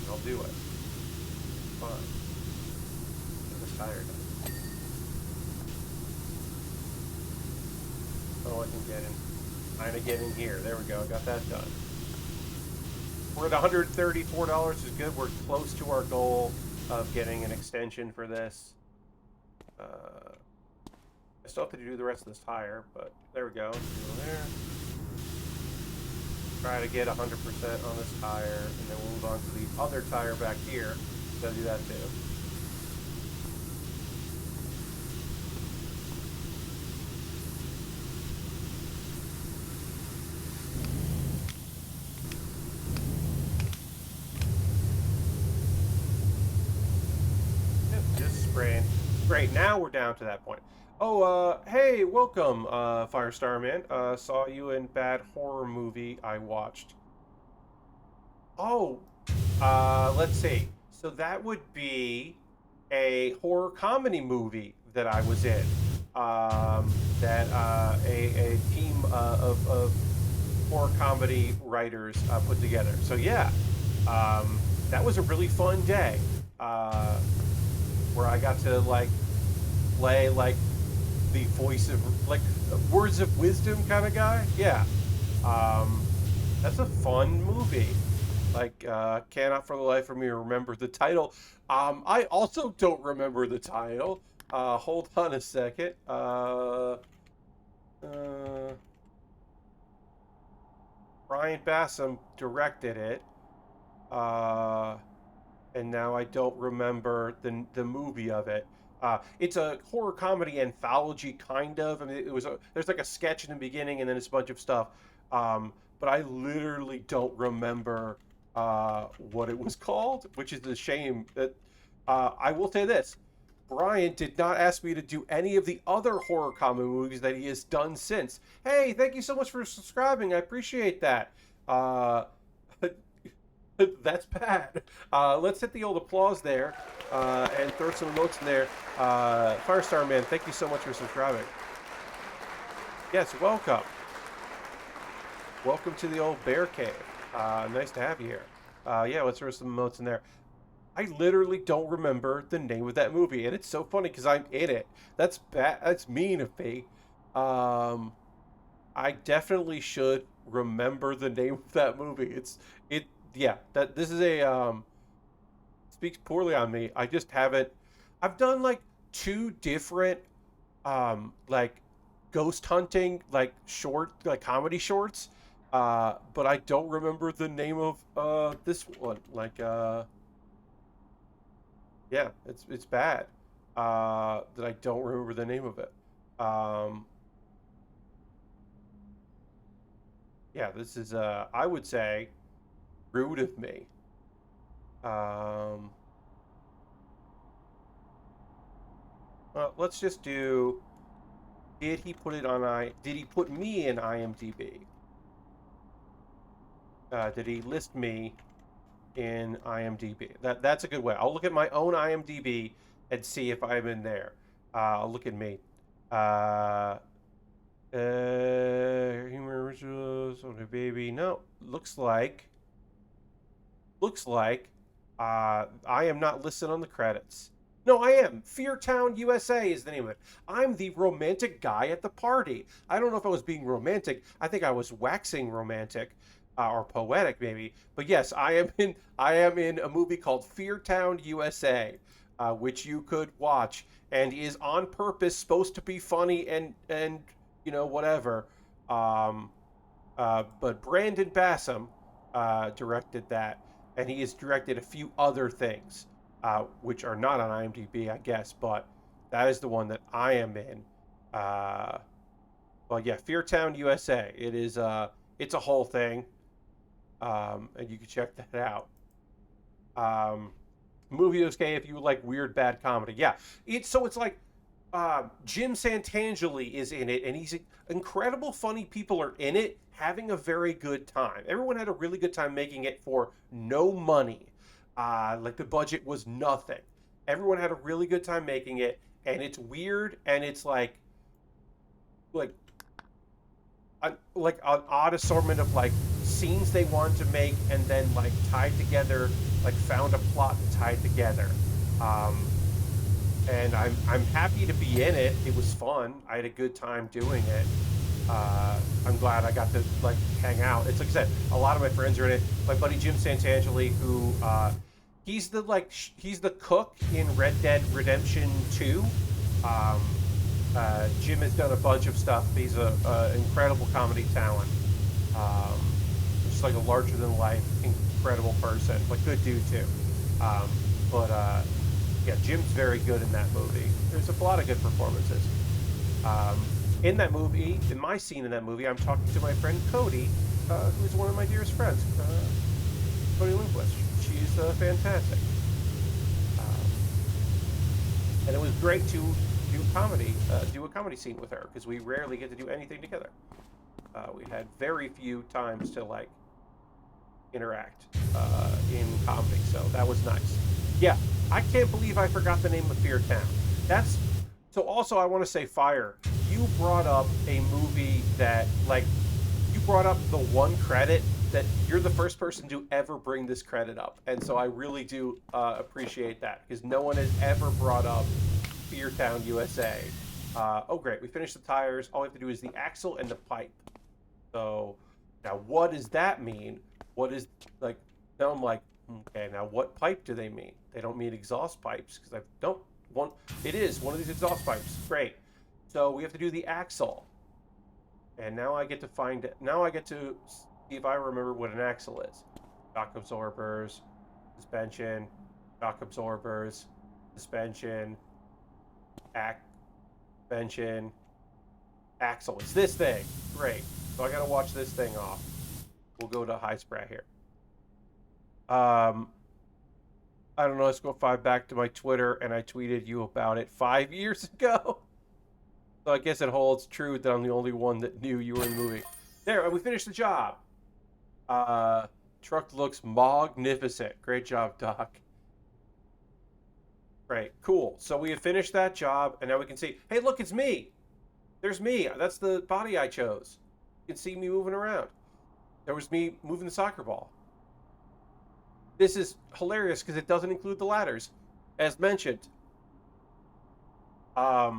I'll do it. Fine. Get this tire done. Oh, I can get in. Kind of get in here. There we go. Got that done. We're at $134 is good. We're close to our goal of getting an extension for this. I still have to do the rest of this tire, but there we go. There. Try to get 100% on this tire, and then we'll move on to the other tire back here. Gotta do that too. Yep, just spraying. Great, now we're down to that point. Oh, hey, welcome, Firestar Man. Saw you in bad horror movie I watched. Oh, let's see. So that would be a horror comedy movie that I was in. That a team of horror comedy writers put together. So yeah, that was a really fun day. Where I got to like play like the voice of like words of wisdom kind of guy. Yeah, that's a fun movie. Like cannot for the life of me remember the title. I also don't remember the title. Hold on a second. Brian Bassam directed it. And now I don't remember the movie of it. It's a horror comedy anthology, kind of. I mean, there's like a sketch in the beginning, and then it's a bunch of stuff. But I literally don't remember what it was called, which is a shame. That I will say this: Brian did not ask me to do any of the other horror comedy movies that he has done since. Hey, thank you so much for subscribing. I appreciate that. That's bad. Let's hit the old applause there and throw some notes in there. Firestar Man, thank you so much for subscribing. Yes, welcome. Welcome to the old bear cave. Nice to have you here. Yeah, let's throw some notes in there. I literally don't remember the name of that movie, and it's so funny because I'm in it. That's bad. That's mean of me. I definitely should remember the name of that movie. Yeah, that this is a speaks poorly on me. I just haven't. I've done like 2 different like ghost hunting like comedy shorts, but I don't remember the name of this one. Like yeah, it's bad that I don't remember the name of it. Yeah, this is I would say rude of me. Um, well, let's just do. Did he put it on Did he put me in IMDb? Did he list me in IMDb? That's a good way. I'll look at my own IMDb and see if I'm in there. I'll look at me. Humor rituals, okay, baby. No, looks like I am not listed on the credits. No, I am. Feartown, USA is the name of it. I'm the romantic guy at the party. I don't know if I was being romantic. I think I was waxing romantic, or poetic maybe. But yes, I am in a movie called Feartown, USA, which you could watch and is on purpose supposed to be funny and whatever. Um, but Brandon Bassam directed that, and he has directed a few other things, which are not on IMDb, I guess. But that is the one that I am in. Well, yeah, Feartown, USA. It is. It's a whole thing, and you can check that out. Um, Movie okay if you like weird bad comedy. Yeah, it's like Jim Santangeli is in it, and he's incredible. Funny people are in it, having a very good time. Everyone had a really good time making it for no money. Like the budget was nothing. Everyone had a really good time making it, and it's weird, and it's like like an odd assortment of like scenes they wanted to make, and then like tied together, like found a plot and tied together. Um, and I'm happy to be in it. It was fun. I had a good time doing it. I'm glad I got to like hang out. It's like I said, a lot of my friends are in it. My buddy Jim Santangeli, who he's the cook in Red Dead Redemption 2. Um, Jim has done a bunch of stuff. He's a incredible comedy talent. Um, just like a larger than life, incredible person, like good dude too. But yeah, Jim's very good in that movie. There's a lot of good performances. In that movie, in my scene in that movie, I'm talking to my friend Cody, who's one of my dearest friends, Cody Lindquist. She's fantastic. And it was great to do a comedy scene with her, because we rarely get to do anything together. We had very few times to like interact in comedy, so that was nice. Yeah, I can't believe I forgot the name of Fear Town. That's so. Also, I want to say, Fire. You brought up a movie that like you brought up the one credit that you're the first person to ever bring this credit up, and so I really do appreciate that, because no one has ever brought up Feartown, USA. Oh, great. We finished the tires. All we have to do is the axle and the pipe. So now what does that mean? What is like, now I'm like, okay, now what pipe do they mean? They don't mean exhaust pipes, because I don't want, it is one of these exhaust pipes. Great. So we have to do the axle. And now I get to see if I remember what an axle is. Shock absorbers, suspension, shock absorbers, suspension, suspension, axle. It's this thing. Great. So I gotta watch this thing off. We'll go to high spray here. I don't know. Let's go back to my Twitter, and I tweeted you about it 5 years ago. So I guess it holds true that I'm the only one that knew you were in the movie. There, we finished the job. Truck looks magnificent. Great job, Doc. Right, cool. So we have finished that job, and now we can see, hey, look, it's me. There's me. That's the body I chose. You can see me moving around. There was me moving the soccer ball. This is hilarious because it doesn't include the ladders, as mentioned. But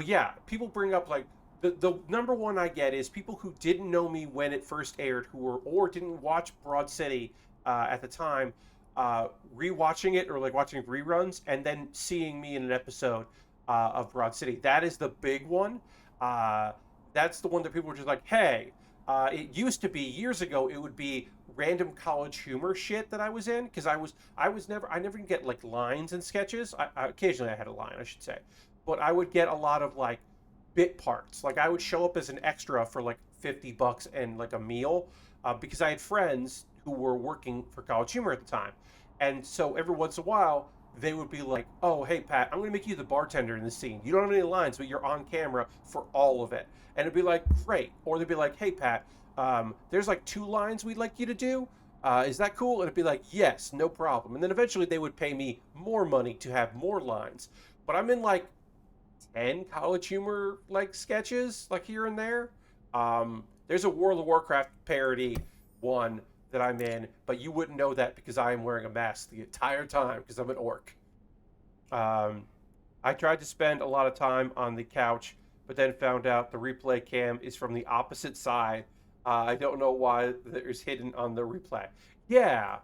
yeah, people bring up like the number one I get is people who didn't know me when it first aired, who were or didn't watch Broad City at the time, rewatching it or like watching reruns and then seeing me in an episode of Broad City. That is the big one. That's the one that people were just like, hey. It used to be years ago. It would be random college humor shit that I was in, because I never get like lines and sketches. Occasionally I had a line, I should say, but I would get a lot of like bit parts. Like I would show up as an extra for like $50 and like a meal, because I had friends who were working for College Humor at the time, and so every once in a while they would be like, "Oh, hey Pat, I'm going to make you the bartender in the scene. You don't have any lines, but you're on camera for all of it." And it'd be like, "Great," or they'd be like, "Hey Pat, there's like 2 lines we'd like you to do. Is that cool?" And it'd be like, "Yes, no problem." And then eventually they would pay me more money to have more lines. But I'm in like 10 College Humor like sketches, like here and there. There's a World of Warcraft parody one that I'm in, but you wouldn't know that because I am wearing a mask the entire time because I'm an orc. Um, I tried to spend a lot of time on the couch, but then found out the replay cam is from the opposite side. I don't know why there's hidden on the replay. Yeah.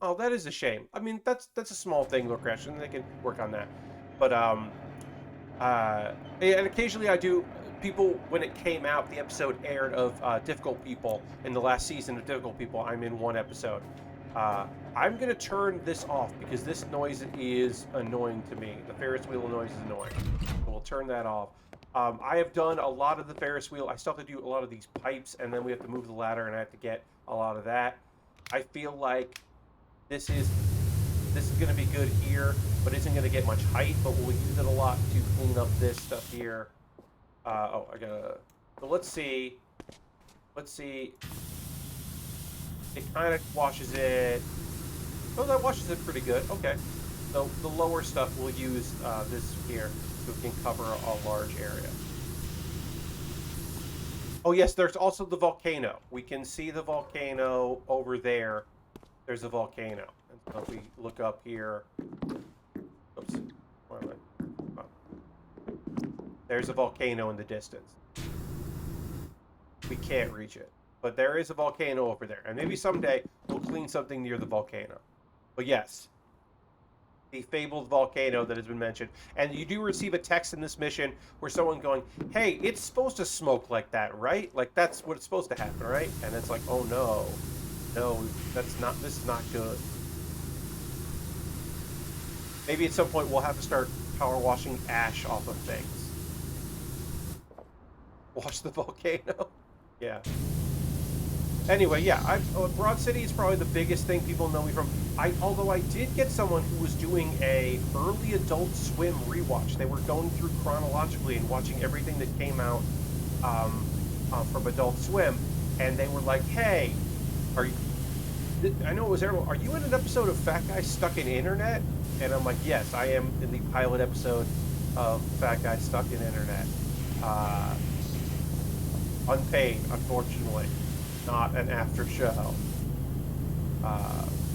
Oh, that is a shame. I mean, that's a small thing, little crash, and they can work on that. But and occasionally I do. People, when it came out, the episode aired of Difficult People in the last season of Difficult People. I'm in one episode. I'm gonna turn this off because this noise is annoying to me. The Ferris wheel noise is annoying. So we'll turn that off. I have done a lot of the Ferris wheel. I still have to do a lot of these pipes, and then we have to move the ladder, and I have to get a lot of that. I feel like this is going to be good here, but isn't going to get much height, but we'll use it a lot to clean up this stuff here. Oh, I gotta... So let's see. Let's see. It kind of washes it... Oh, that washes it pretty good. Okay. So the lower stuff we'll use this here so we can cover a large area. Oh, yes, there's also the volcano. We can see the volcano over there. There's a volcano. And so if we look up here... Oops. Where am I? Oh. There's a volcano in the distance. We can't reach it. But there is a volcano over there. And maybe someday we'll clean something near the volcano. But yes, the fabled volcano that has been mentioned. And you do receive a text in this mission where someone going, "Hey, it's supposed to smoke like that, right? Like that's what it's supposed to happen, right?" And it's like, "Oh no. No, that's not, this is not good." Maybe at some point we'll have to start power washing ash off of things. Wash the volcano. Yeah. Anyway, yeah, Broad City is probably the biggest thing people know me from. Although I did get someone who was doing a early Adult Swim rewatch. They were going through chronologically and watching everything that came out from Adult Swim, and they were like, "Hey, are you?" I know it was Errol. "Are you in an episode of Fat Guy Stuck in Internet?" And I'm like, "Yes, I am in the pilot episode of Fat Guy Stuck in Internet." Unpaid, unfortunately. Not an after show.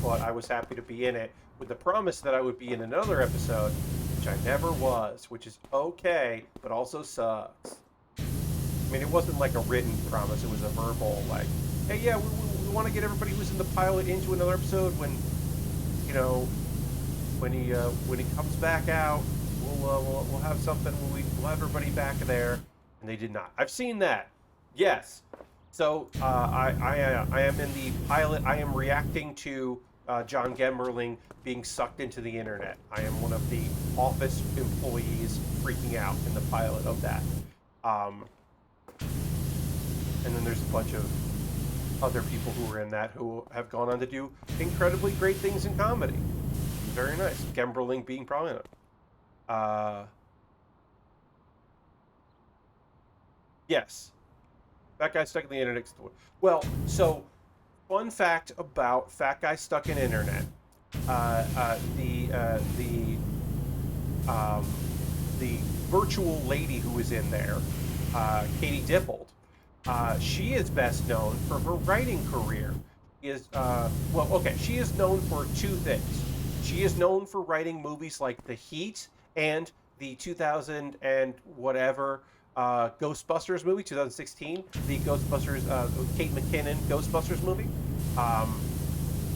But I was happy to be in it with the promise that I would be in another episode, which I never was, which is okay, but also sucks. I mean, it wasn't like a written promise, it was a verbal, like, "Hey, yeah, we want to get everybody who's in the pilot into another episode when, you know, when he comes back out, we'll have something, we'll have everybody back there." And they did not. I've seen that. Yes. So I am in the pilot. I am reacting to John Gemberling being sucked into the internet. I am one of the office employees freaking out in the pilot of that. And then there's a bunch of other people who were in that who have gone on to do incredibly great things in comedy. Very nice. Gemberling being prominent. Yes. Fat Guy Stuck in the Internet. Well, so, fun fact about Fat Guy Stuck in Internet. The virtual lady who was in there, Katie Dippold, she is best known for her writing career. She is known for two things. She is known for writing movies like The Heat and the 2000 and whatever Ghostbusters movie, 2016, the Ghostbusters, Kate McKinnon Ghostbusters movie.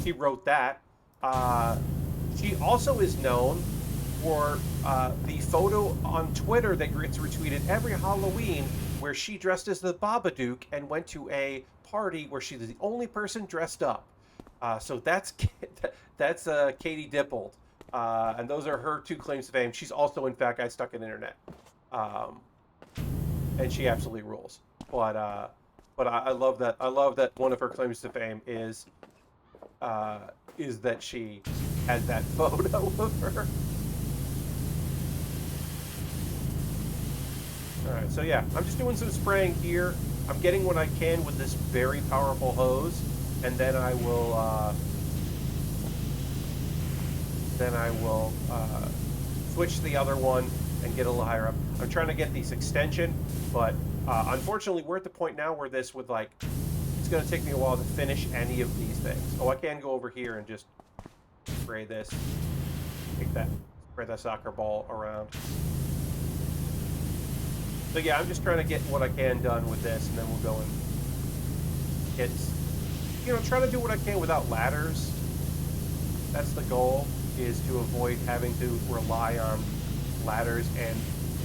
She wrote that. She also is known for the photo on Twitter that gets retweeted every Halloween where she dressed as the Babadook and went to a party where she was the only person dressed up. So that's Katie Dippold. And those are her two claims to fame. She's also in Fat Guy Stuck in Internet. And she absolutely rules. But But I love that. I love that one of her claims to fame is that she had that photo of her. All right, so yeah, I'm just doing some spraying here. I'm getting what I can with this very powerful hose, and then I will switch to the other one and get a little higher up. I'm trying to get this extension, but unfortunately, we're at the point now where this would like, it's going to take me a while to finish any of these things. Oh, I can go over here and just spray this, spray that soccer ball around. So yeah, I'm just trying to get what I can done with this, and then we'll go and get, try to do what I can without ladders. That's the goal, is to avoid having to rely on ladders and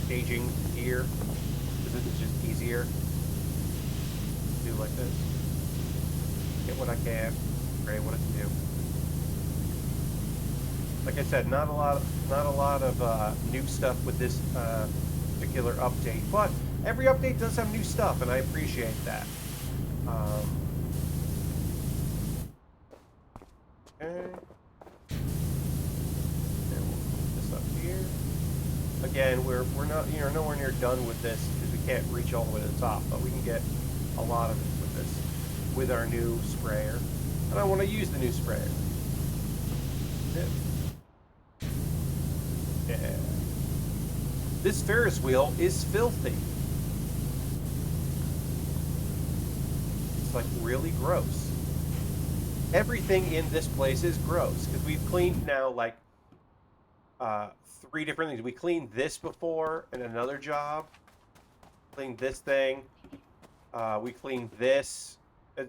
staging gear, because it's just easier to do like this. Get what I can, spray what I can do. Like I said, not a lot of new stuff with this particular update, but every update does have new stuff, and I appreciate that. Okay. And we'll put this up here. Again, we're not nowhere near done with this because we can't reach all the way to the top, but we can get a lot of it with this, with our new sprayer. And I want to use the new sprayer. Yeah. This Ferris wheel is filthy. It's like really gross. Everything in this place is gross because we've cleaned now like 3 different things. We cleaned this before in another job. Cleaned this thing. We cleaned this.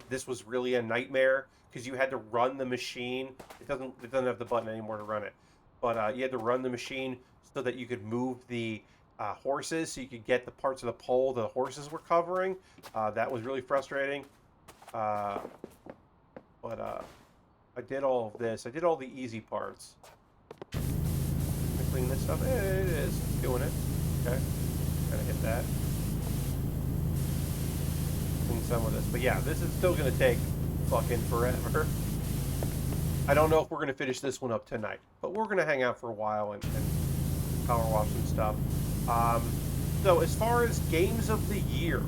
This was really a nightmare because you had to run the machine. It doesn't have the button anymore to run it, but you had to run the machine so that you could move the horses, so you could get the parts of the pole the horses were covering. That was really frustrating. But I did all of this. I did all the easy parts. Clean this stuff. It is doing it. Okay, gotta hit that. Clean some of this, but yeah, this is still gonna take fucking forever. I don't know if we're gonna finish this one up tonight, but we're gonna hang out for a while and power wash some stuff. So as far as games of the year,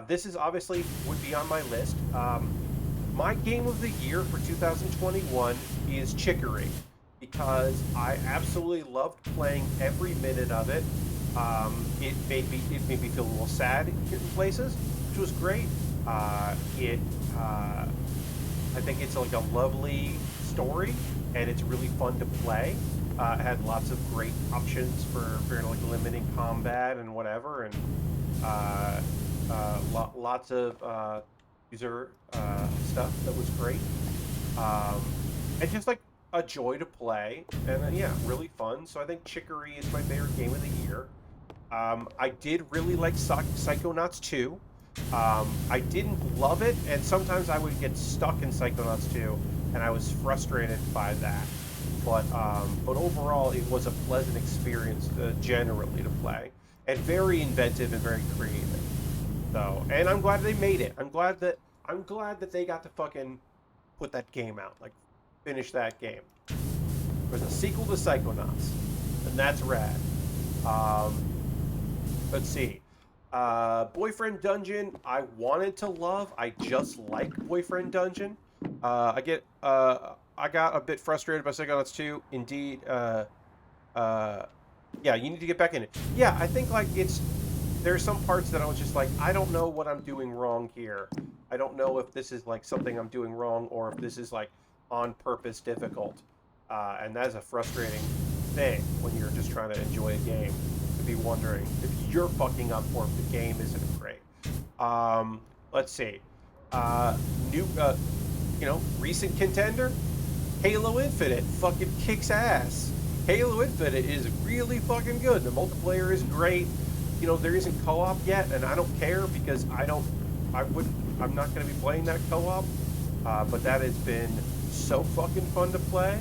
this is obviously would be on my list. My game of the year for 2021 is Chicory, because I absolutely loved playing every minute of it. It made me feel a little sad in places, which was great. I think it's like a lovely story, and it's really fun to play. It had lots of great options for like limiting combat and whatever, and lots of user stuff that was great, and just like a joy to play, and yeah, really fun. So I think Chicory is my favorite game of the year. I did really like Psychonauts 2. I didn't love it, and sometimes I would get stuck in Psychonauts 2, and I was frustrated by that. But overall, it was a pleasant experience generally to play, and very inventive and very creative. So, and I'm glad they made it. I'm glad that they got to fucking put that game out, like finish that game. There's a sequel to Psychonauts, and that's rad. Let's see. Boyfriend Dungeon, I wanted to love. I just like Boyfriend Dungeon. I got a bit frustrated by Psychonauts 2. Indeed, yeah, you need to get back in it. Yeah, I think like there's some parts that I was just like, I don't know what I'm doing wrong here. I don't know if this is like something I'm doing wrong or if this is like on purpose difficult. And that's a frustrating thing when you're just trying to enjoy a game, to be wondering if you're fucking up or if the game isn't great. Let's see. Recent contender, Halo Infinite fucking kicks ass. Halo Infinite is really fucking good. The multiplayer is great. There isn't co-op yet, and I don't care because I'm not going to be playing that co-op. But that has been so fucking fun to play.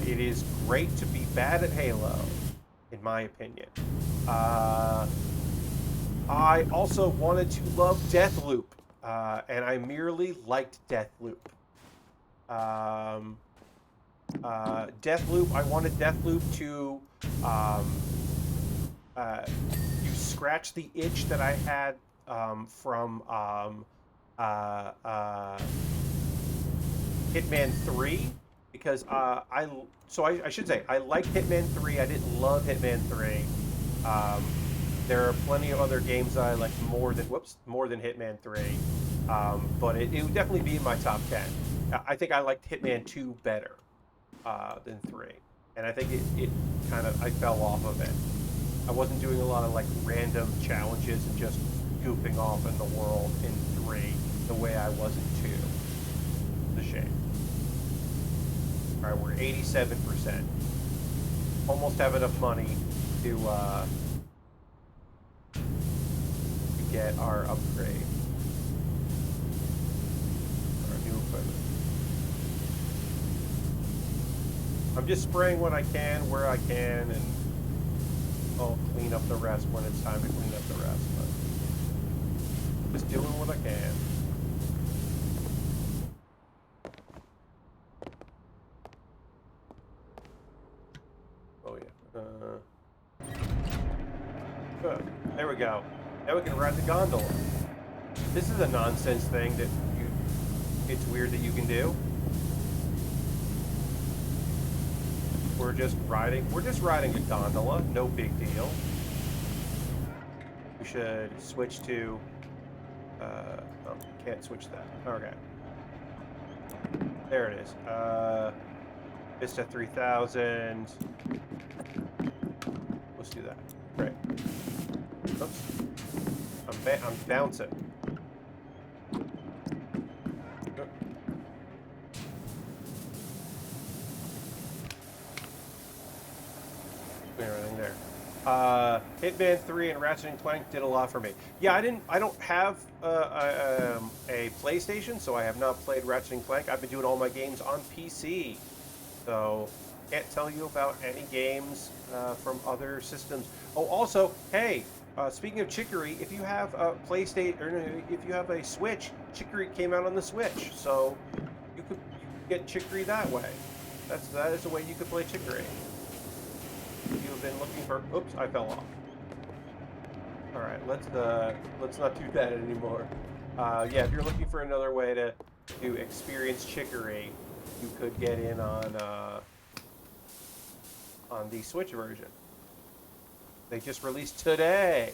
It is great to be bad at Halo, in my opinion. I also wanted to love Deathloop, and I merely liked Deathloop. Deathloop, I wanted Deathloop um, to scratch the itch that I had from uh, uh, Hitman 3 because I should say I liked Hitman 3. I didn't love Hitman 3. Um, there are plenty of other games that I like more than Hitman 3. But it would definitely be in my top 10. I think I liked Hitman 2 better than 3. And I think it kind of I fell off of it. I wasn't doing a lot of like random challenges and just goofing off in the world in 3 the way I was in 2. It's a shame. All right, we're 87%. Almost have enough money to get our upgrade, our new equipment. I'm just spraying what I can, where I can, and I'll clean up the rest when it's time to clean up the rest. But just doing what I can. Oh yeah. Good. There we go. Now we can ride the gondola. This is a nonsense thing that it's weird that you can do. We're just riding a gondola, no big deal. We should switch to oh, can't switch that. Okay. There it is. Vista 3000. Let's do that. Great. Oops. I'm bouncing. Everything there. Hitman 3 and Ratchet and Clank did a lot for me. Yeah, I don't have a PlayStation, so I have not played Ratchet and Clank. I've been doing all my games on PC, so can't tell you about any games from other systems. Oh, also, hey, speaking of Chicory, if you have a PlayStation or if you have a Switch, Chicory came out on the Switch, so you could get Chicory that way. That is the way you could play Chicory. You've been looking for. Oops, I fell off. All right, let's not do that anymore. Yeah, if you're looking for another way to experience Chicory, you could get in on the Switch version. They just released today.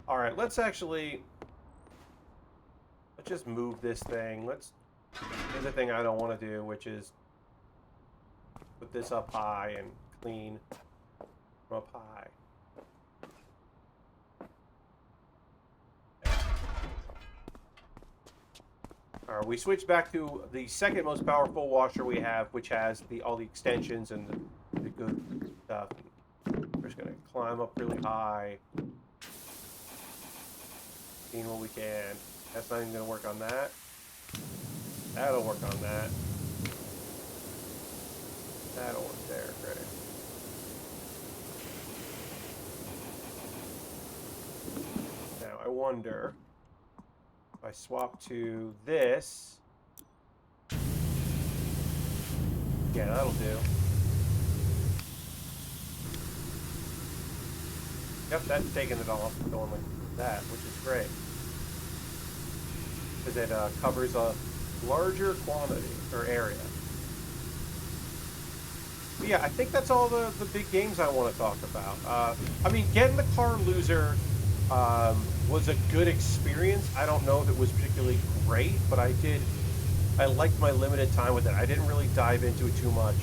All right, let's just move this thing. Let's do the thing I don't want to do, which is put this up high and clean from up high. All right, we switch back to the second most powerful washer we have, which has all the extensions and the good stuff. We're just gonna climb up really high, clean what we can. That's not even gonna work on that. That'll work on that. That'll work there, great. Now I wonder if I swap to this. Yeah, that'll do. Yep, that's taking it all off and going like that, which is great. Because it covers a larger quantity or area. But yeah, I think that's all the big games I want to talk about. I mean, getting the Car Loser was a good experience. I don't know if it was particularly great, but I liked my limited time with it. I didn't really dive into it too much.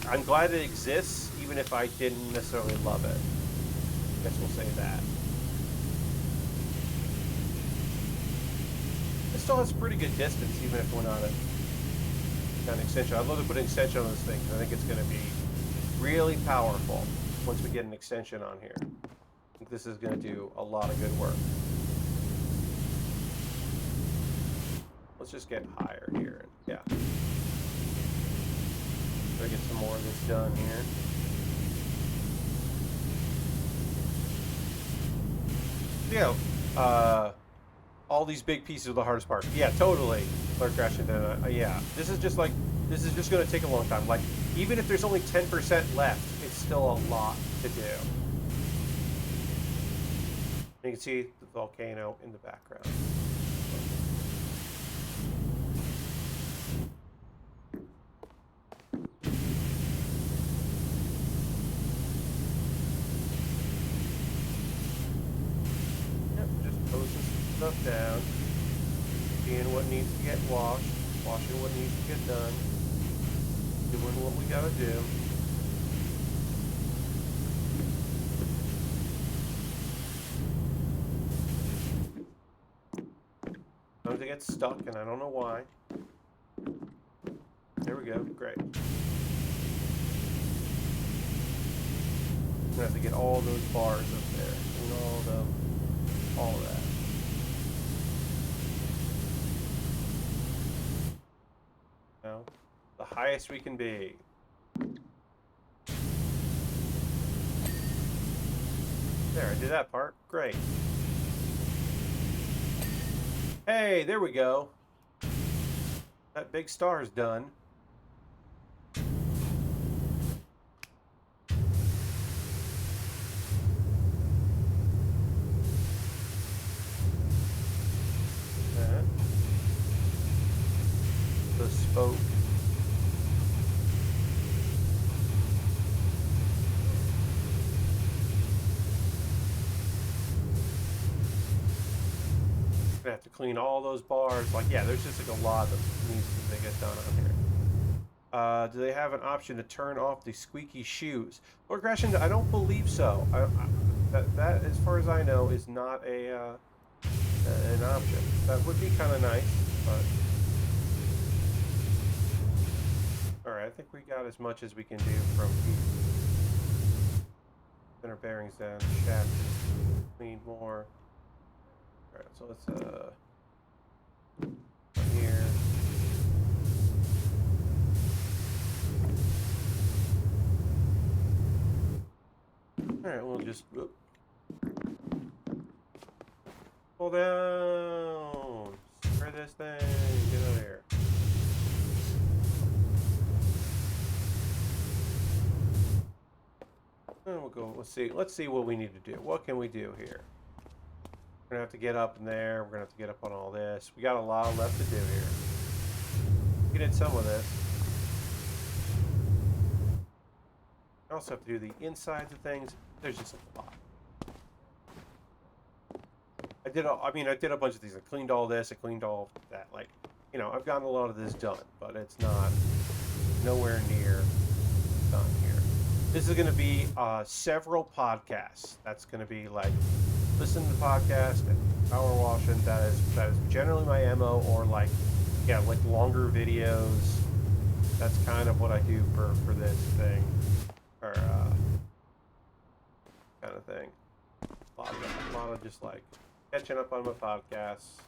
I'm glad it exists, even if I didn't necessarily love it. I guess we'll say that. It still has pretty good distance, even if we're not an extension. I'd love to put an extension on this thing, because I think it's going to be really powerful once we get an extension on here. I think this is going to do a lot of good work. Let's just get higher here. Yeah. Try to get some more of this done here. Yeah. All these big pieces are the hardest part. Yeah, totally. Flare crashing. Yeah. This is just going to take a long time. Like, even if there's only 10% left, it's still a lot to do. You can see the volcano in the background. Yep, just posting some stuff down. Seeing what needs to get washed. Washing what needs to get done. Doing what we gotta do. Sometimes it gets stuck, and I don't know why. There we go. Great. I'm gonna have to get all those bars up there. And all of that. Now, the highest we can be. There, I did that part. Great. Hey, there we go. That big star's done. That. The spoke. Gonna have to clean all those bars. Like, yeah, there's just like a lot that needs to get done on here. Do they have an option to turn off the squeaky shoes? Lord Gresham, I don't believe so. That, as far as I know, is not an option. That would be kind of nice, but all right. I think we got as much as we can do from here. Center bearings down. Shaft. Clean more. Alright, so let's, here. Alright, we'll just, pull down, spray this thing, get out of here. And we'll go, let's see what we need to do. What can we do here? We're gonna have to get up in there. We're gonna have to get up on all this. We got a lot left to do here. We did some of this. I also have to do the insides of things. There's just a lot. I did a bunch of things. I cleaned all this. I cleaned all that. Like, you know, I've gotten a lot of this done, but it's not nowhere near done here. This is gonna be several podcasts. That's gonna be like, listen to the podcast and power washing. That is generally my MO, or like, yeah, like longer videos. That's kind of what I do for this thing, or kind of thing. A lot of just like catching up on my podcasts,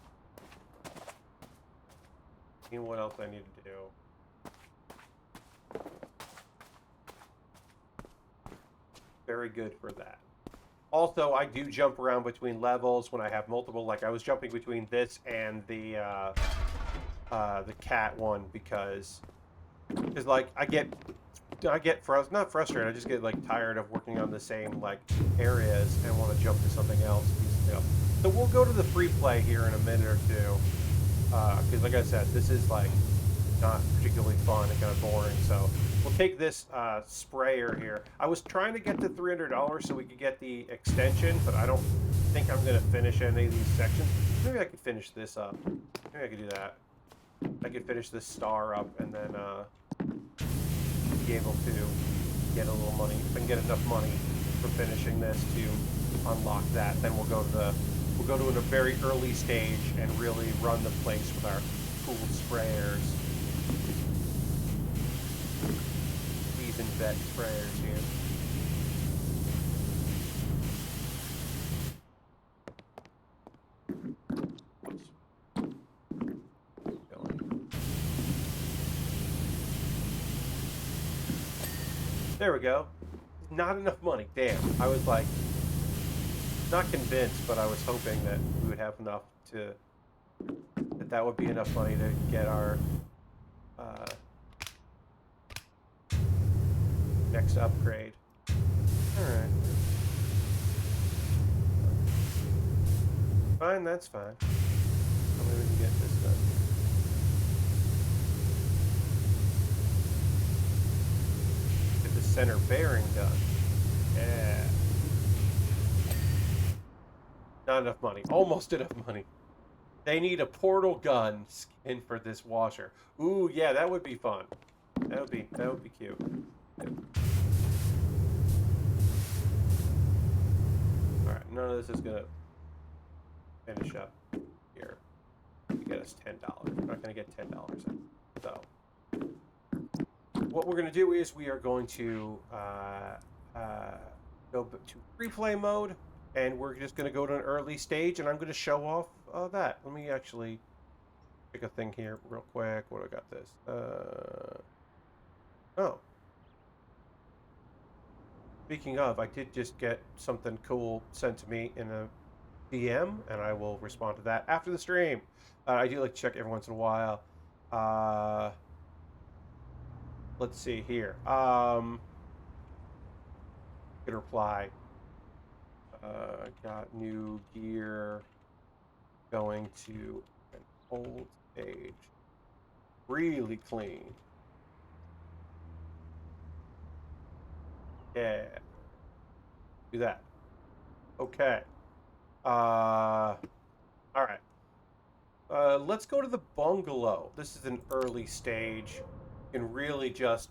seeing what else I need to do. Very good for that. Also, I do jump around between levels when I have multiple. Like, I was jumping between this and the cat one because like I get not frustrated. I just get like tired of working on the same like areas and want to jump to something else. So we'll go to the free play here in a minute or two because, like I said, this is like not particularly fun and kind of boring. So we'll take this sprayer here. I was trying to get to $300 so we could get the extension, but I don't think I'm going to finish any of these sections. Maybe I could finish this up. Maybe I could do that. I could finish this star up and then be able to get a little money. If I can get enough money for finishing this to unlock that, then we'll go to a very early stage and really run the place with our cool sprayers. Seasoned vet sprayers here. There we go. Not enough money. Damn. I was like, Not convinced, but I was hoping that we would have enough to... that would be enough money to get our next upgrade. Alright. Fine, that's fine. Hopefully we can get this done. Get the center bearing done. Yeah. Not enough money. Almost enough money. They need a portal gun skin for this washer. Ooh, yeah, that would be fun. That would be cute. Alright, none of this is gonna finish up here to get us $10. We're not gonna get $10 in. So what we're gonna do is we are going to go to free play mode, and we're just gonna go to an early stage, and I'm gonna show off that. Let me actually pick a thing here real quick. What do I got this? Oh. Speaking of, I did just get something cool sent to me in a DM, and I will respond to that after the stream. I do like to check every once in a while. Let's see here. Good reply. Got new gear. Going to an old stage. Really clean. Yeah. Do that. Okay. All right. Let's go to the bungalow. This is an early stage. You can really just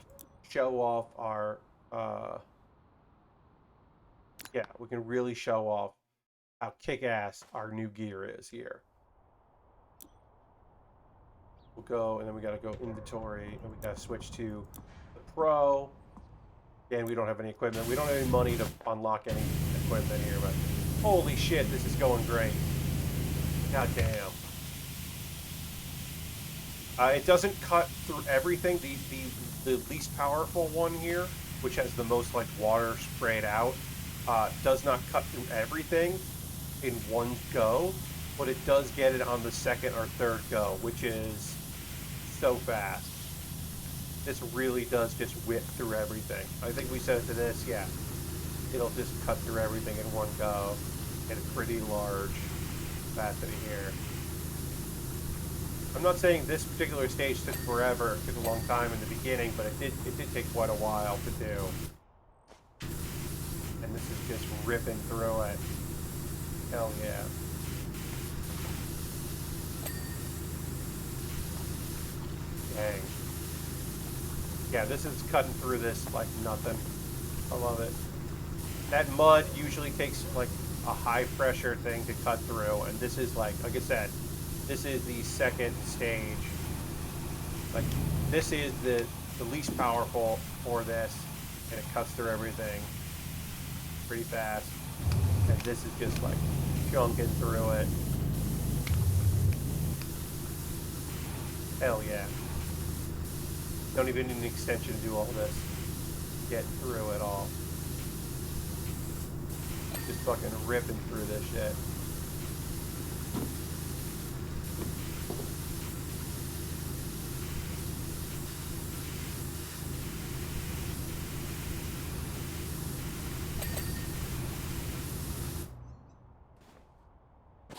show off our, yeah, we can really show off how kick-ass our new gear is here. We'll go, and then we gotta go inventory, and we gotta switch to the Pro. Again, we don't have any equipment. We don't have any money to unlock any equipment here, but holy shit, this is going great. God damn. It doesn't cut through everything. The least powerful one here, which has the most like water sprayed out, does not cut through everything in one go, but it does get it on the second or third go, which is so fast. This really does just whip through everything. I think we said it to this, yeah. It'll just cut through everything in one go. Get a pretty large capacity here. I'm not saying this particular stage took forever, it took a long time in the beginning, but it did take quite a while to do. And this is just ripping through it. Hell yeah. Dang. Yeah, this is cutting through this like nothing. I love it. That mud usually takes like a high pressure thing to cut through, and this is like I said, this is the second stage. Like this is the least powerful for this, and it cuts through everything pretty fast. And this is just like chunking through it. Hell yeah. Don't even need an extension to do all this. Get through it all. Just fucking ripping through this shit.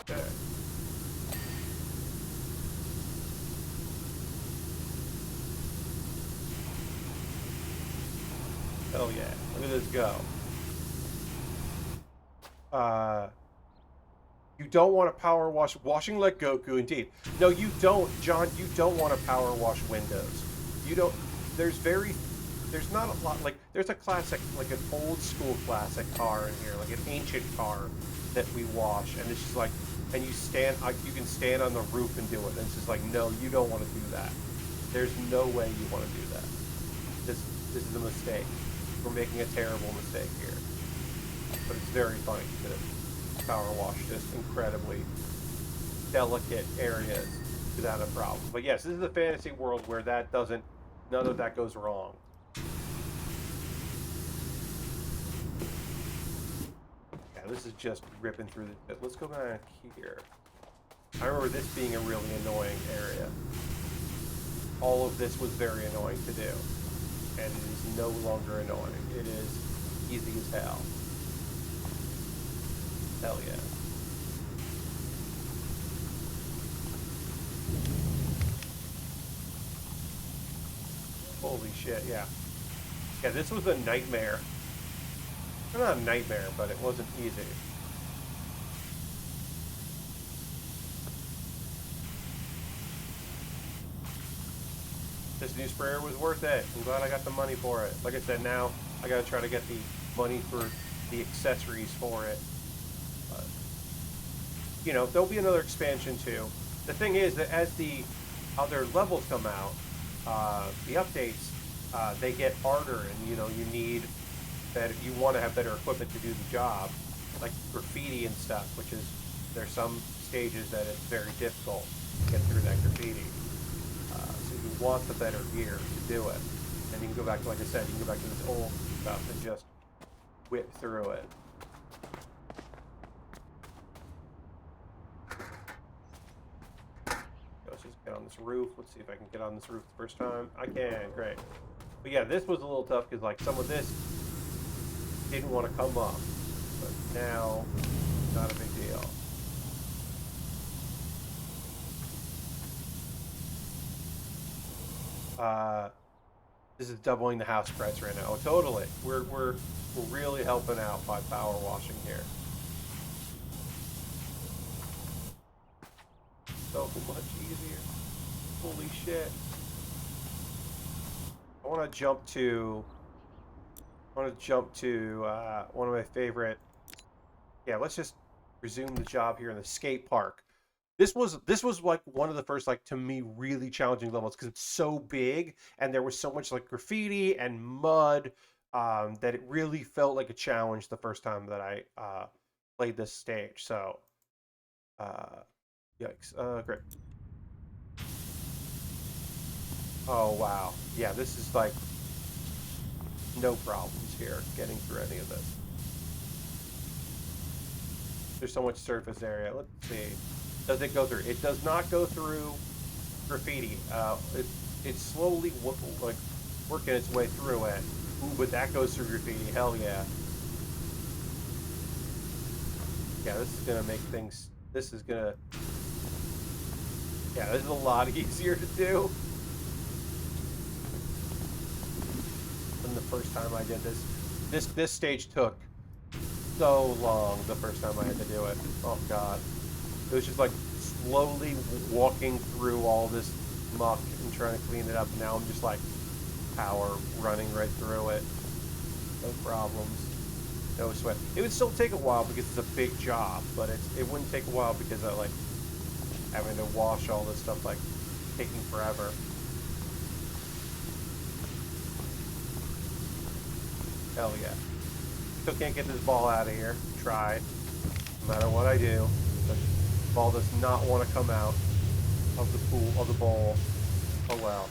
Okay. Hell yeah. Look at this go. You don't want to power wash, washing like Goku, indeed. No, you don't, John, you don't want to power wash windows. You don't, there's not a lot, like, there's a classic, like an old school classic car in here, like an ancient car that we wash, and it's just like, and you can stand on the roof and do it, and it's just like, no, you don't want to do that. There's no way you want to do that. This is a mistake. We're making a terrible mistake here. But it's very funny to power wash just incredibly delicate areas without a problem. But yes, this is a fantasy world where none of that goes wrong. Okay. this is just ripping through the... Let's go back here. I remember this being a really annoying area. All of this was very annoying to do. And it is no longer annoying. It is easy as hell. Hell yeah. Holy shit, yeah. Yeah, this was a nightmare. Well, not a nightmare, but it wasn't easy. This new sprayer was worth it. I'm glad I got the money for it. Like I said, now I gotta try to get the money for the accessories for it. But, you know, there'll be another expansion too. The thing is that as the other levels come out, the updates, they get harder, and you know, you need that if you want to have better equipment to do the job, like graffiti and stuff, which is, there's some stages that it's very difficult to get through that graffiti. So you want the better gear to do it. And you can go back to, like I said, you can go back to this old stuff and just whip through it. Let's just get on this roof. Let's see if I can get on this roof the first time. I can, great. But yeah, this was a little tough because like some of this didn't want to come up. But now, not a big deal. This is doubling the house price right now. Oh, totally. We're really helping out by power washing here. So much easier. Holy shit. I want to jump to one of my favorite. Yeah, let's just resume the job here in the skate park. This was like one of the first, like, to me, really challenging levels because it's so big and there was so much like graffiti and mud that it really felt like a challenge the first time that I played this stage. So, yikes! Great. Oh wow, yeah, this is like no problems here getting through any of this. There's so much surface area. Let's see. Does it go through? It does not go through graffiti. It's slowly like working its way through it. Ooh, but that goes through graffiti. Hell yeah. Yeah, this is gonna make things. This is gonna. Yeah, this is a lot easier to do than the first time I did this. This stage took so long the first time I had to do it. Oh god. It was just like slowly walking through all this muck and trying to clean it up. And now I'm just like power running right through it. No problems. No sweat. It would still take a while because it's a big job, but it wouldn't take a while because I like having to wash all this stuff, like taking forever. Hell yeah. Still can't get this ball out of here. Try. No matter what I do. The ball does not want to come out of the pool, of the bowl. Oh well.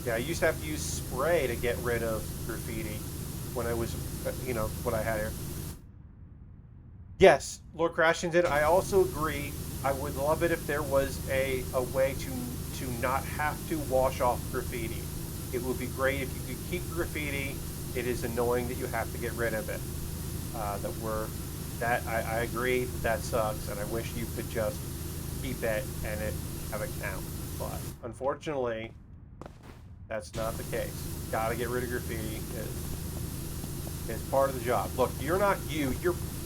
Yeah, I used to have to use spray to get rid of graffiti when I was, you know, what I had here. Yes, Lord Crashington, I also agree. I would love it if there was a way to not have to wash off graffiti. It would be great if you could keep graffiti. It is annoying that you have to get rid of it. I agree that sucks, and I wish you could just keep it and it have it count. But unfortunately, that's not the case. Gotta get rid of graffiti. It's part of the job. Look, you're not you.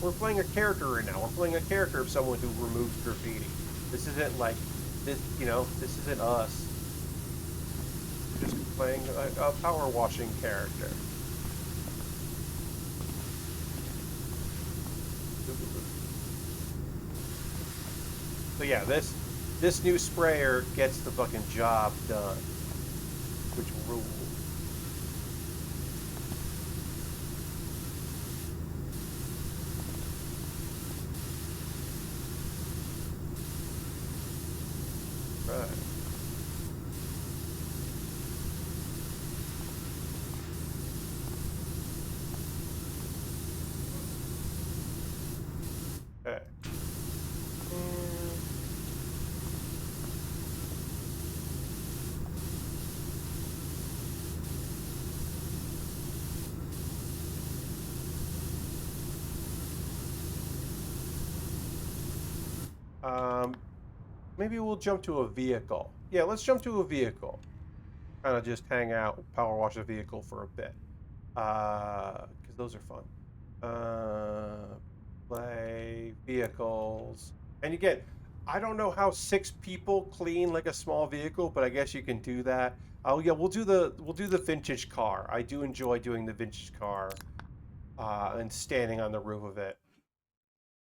We're playing a character right now. We're playing a character of someone who removes graffiti. This isn't like this. You know, this isn't us. We're just playing a power washing character. So yeah, this new sprayer gets the fucking job done. Which rules. Right. Maybe we'll jump to a vehicle. Yeah, let's jump to a vehicle. Kind of just hang out, power wash a vehicle for a bit. Because those are fun. Play vehicles. And again, I don't know how 6 people clean like a small vehicle, but I guess you can do that. Oh yeah, we'll do the vintage car. I do enjoy doing the vintage car, and standing on the roof of it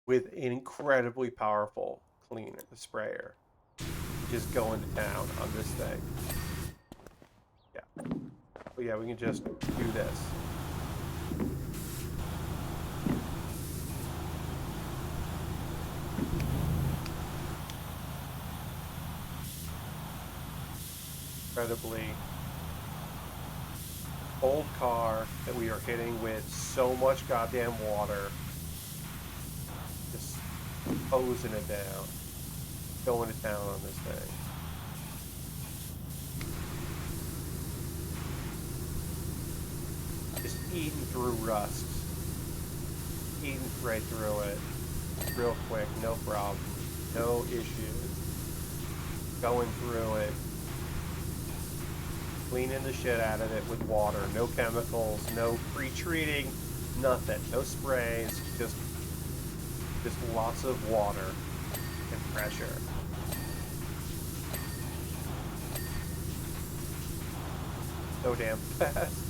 with an incredibly powerful cleaner, the sprayer, just going to town on this thing. Yeah. But yeah, we can just do this. Incredibly old car that we are hitting with so much goddamn water. Just hosing it down. Going to town on this thing. Just eating through rust. Eating right through it. Real quick, no problem. No issues. Going through it. Cleaning the shit out of it with water. No chemicals, no pre-treating, nothing. No sprays, just lots of water and pressure. So damn fast.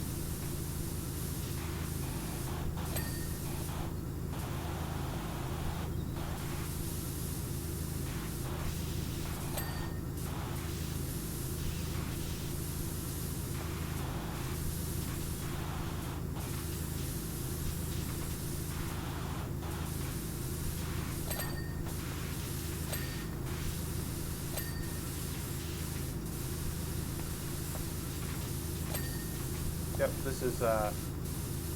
Yep,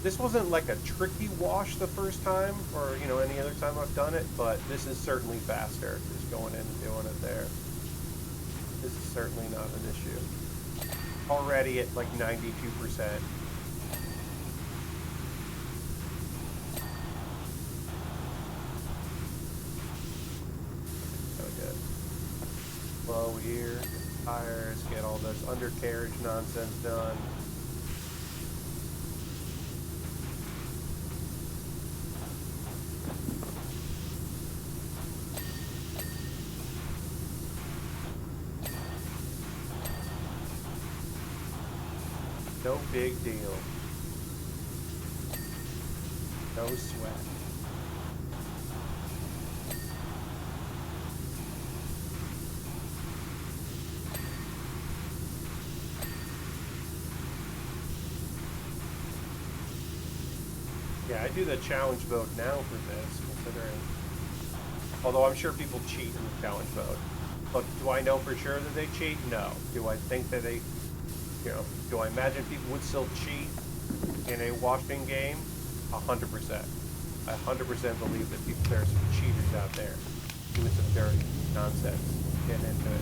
this wasn't like a tricky wash the first time, or any other time I've done it, but this is certainly faster. Just going in and doing it there. This is certainly not an issue. Already at like 92%. So good. Slow here, get the tires, get all this undercarriage nonsense done. No big deal. No sweat. Yeah, I do the challenge mode now for this, considering... Although I'm sure people cheat in the challenge mode. But do I know for sure that they cheat? No. Do I think that they... do I imagine people would still cheat in a washing game? 100%. I 100% believe that there are some cheaters out there doing some dirty nonsense, getting into it,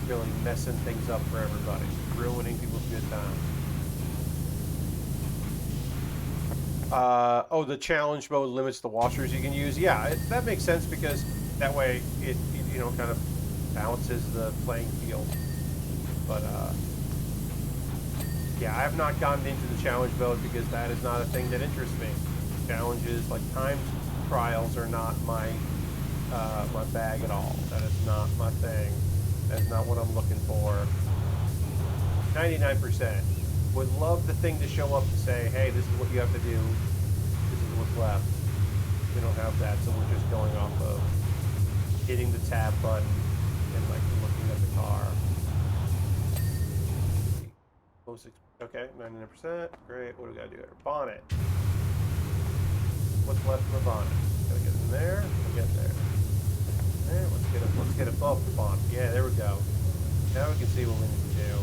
really messing things up for everybody, ruining people's good time. Oh, the challenge mode limits the washers you can use. Yeah, that makes sense because that way it kind of balances the playing field. But yeah, I have not gotten into the challenge mode because that is not a thing that interests me. Challenges like time trials are not my my bag at all. That is not my thing. That is not what I'm looking for. 99%. Would love the thing to show up to say, hey, this is what you have to do. This is what's left. We don't have that, so we're just going off of hitting the tab button and like looking at the car. Okay, 99%. Great. What do we gotta do here? Bonnet. What's left in the bonnet? Gotta get in there. We'll get there. There. Let's get above the bonnet. Yeah, there we go. Now we can see what we need to do.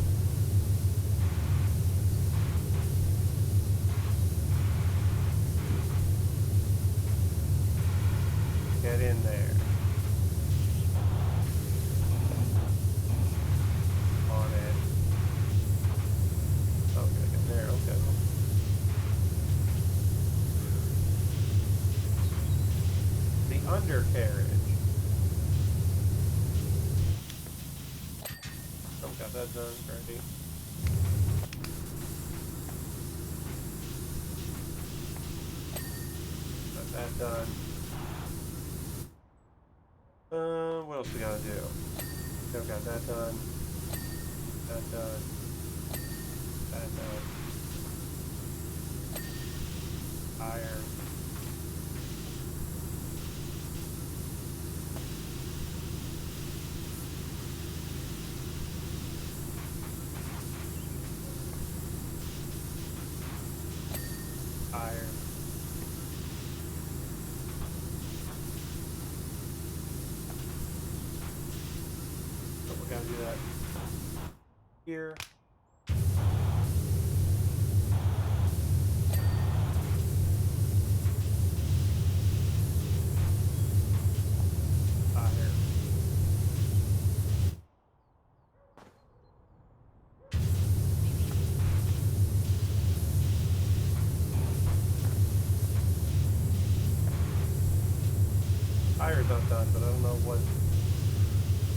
Get in there. On it. Okay, get there. Okay. The undercarriage. that done. Ready. Got that done. What else we gotta do? Okay, got that done. That done. That done. Iron. Iron. So we gotta do that here. Iron. Tire's not done, but I don't know what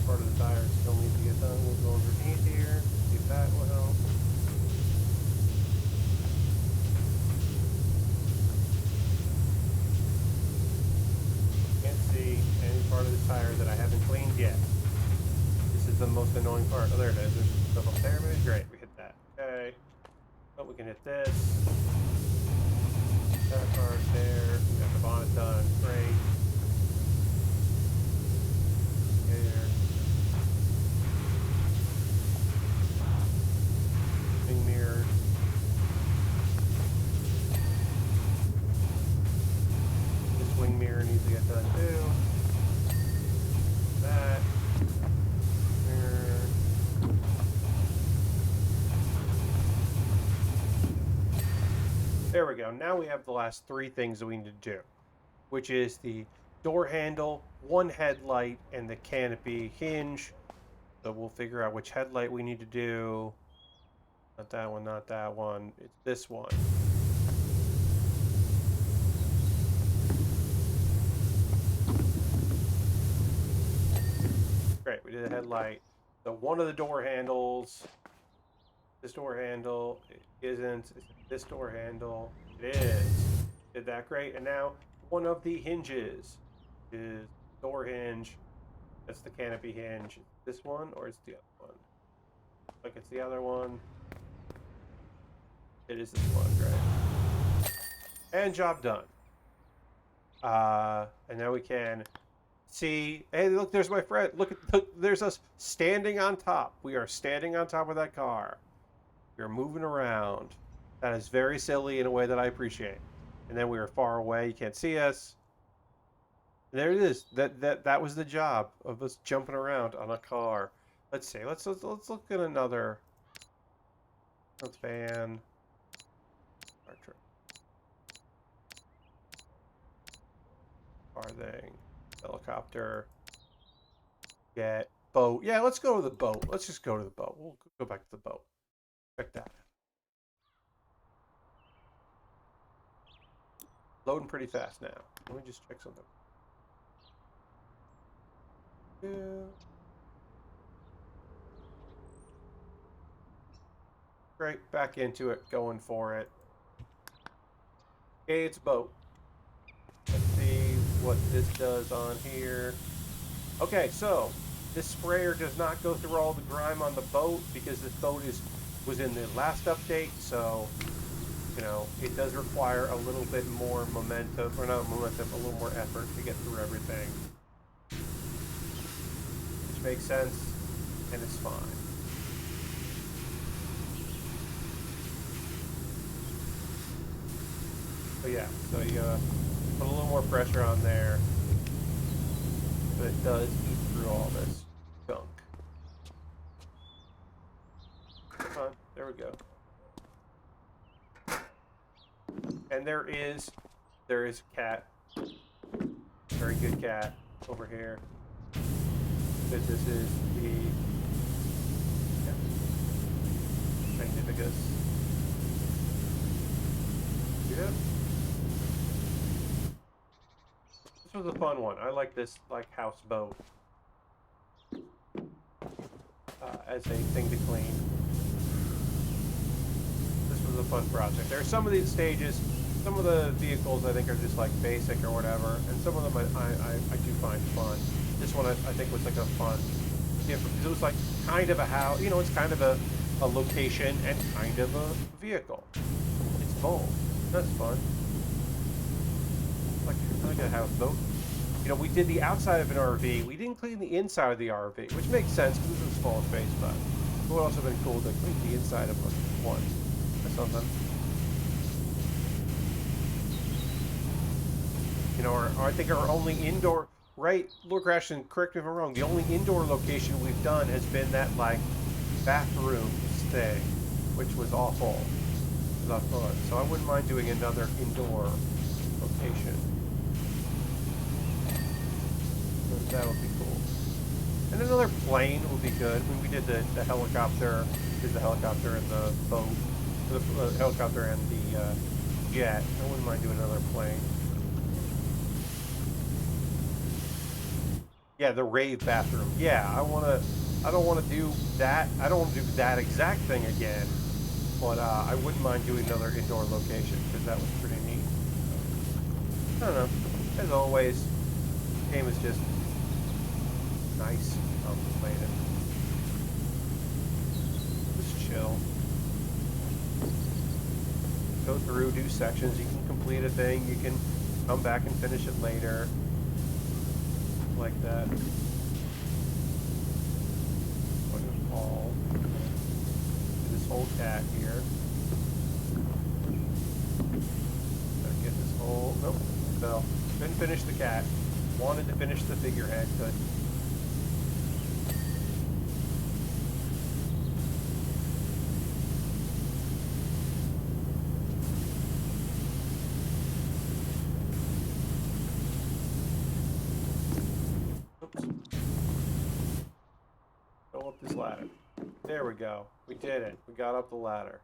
part of the tire still needs to get done. We'll go underneath here, see if that will help. Can't see any part of the tire that I haven't cleaned yet. This is the most annoying part. Oh, there it is. There's stuff up there. Maybe. Great, we hit that. Okay. Oh, we can hit this. That part there. We got the bonnet done. Great. There. Wing mirror. This wing mirror needs to get done too. That. Mirror. There we go. Now we have the last three things that we need to do, which is the door handle, one headlight, and the canopy hinge. So we'll figure out which headlight we need to do. Not that one, not that one. It's this one. Great, we did the headlight. So one of the door handles, this door handle, it isn't. Is it this door handle? It is. Did that great. And now one of the hinges is door hinge. That's the canopy hinge. This one or it's the other one? Like it's the other one. It is this one, right? And job done. And now we can see. Hey, look, there's my friend. Look, there's us standing on top. We are standing on top of that car. We are moving around. That is very silly in a way that I appreciate. And then we are far away. You can't see us. And there it is. That was the job of us jumping around on a car. Let's see. Let's look at another. Let's van. Car thing. Helicopter. Jet. Boat. Yeah, let's go to the boat. Let's just go to the boat. We'll go back to the boat. Check that. Loading pretty fast now. Let me just check something. Yeah. Great, back into it, going for it. Okay, it's boat. Let's see what this does on here. Okay, so this sprayer does not go through all the grime on the boat because this boat was in the last update, so you know, it does require a little bit more momentum, or not momentum, a little more effort to get through everything. Which makes sense, and it's fine. So yeah, so you gotta put a little more pressure on there, but it does eat through all this gunk. Come on, there we go. And there is a cat, very good cat over here. This is the Magnificus. Yeah. This was a fun one. I like this houseboat. as a thing to clean. This was a fun project. There are some of these stages, some of the vehicles I think are just like basic or whatever, and some of them I do find fun. This one I think was like a fun, different, because it was like kind of a house, you know, it's kind of a location and kind of a vehicle. It's both. That's fun. Like a houseboat. You know, we did the outside of an RV. We didn't clean the inside of the RV, which makes sense because it's a small space, but it would also have been cool to clean the inside of one or something. You know, or I think our only indoor, right, Lord Grashton, correct me if I'm wrong, the only indoor location we've done has been that, like, bathroom thing, which was awful. It was not fun. So I wouldn't mind doing another indoor location. That would be cool. And another plane would be good. When we did the helicopter, the helicopter and the boat, the helicopter and the jet. I wouldn't mind doing another plane. Yeah, the rave bathroom. Yeah, I don't want to do that. I don't want to do that exact thing again. But I wouldn't mind doing another indoor location because that was pretty neat. I don't know. As always, the game is just nice. I'm playing it. Just chill. Go through, do sections. You can complete a thing. You can come back and finish it later. Like that. Look at Paul. This whole cat here. Gotta get this whole. Nope. No. Couldn't finish the cat. Wanted to finish the figurehead. Couldn't. This ladder. There we go. We did it. We got up the ladder.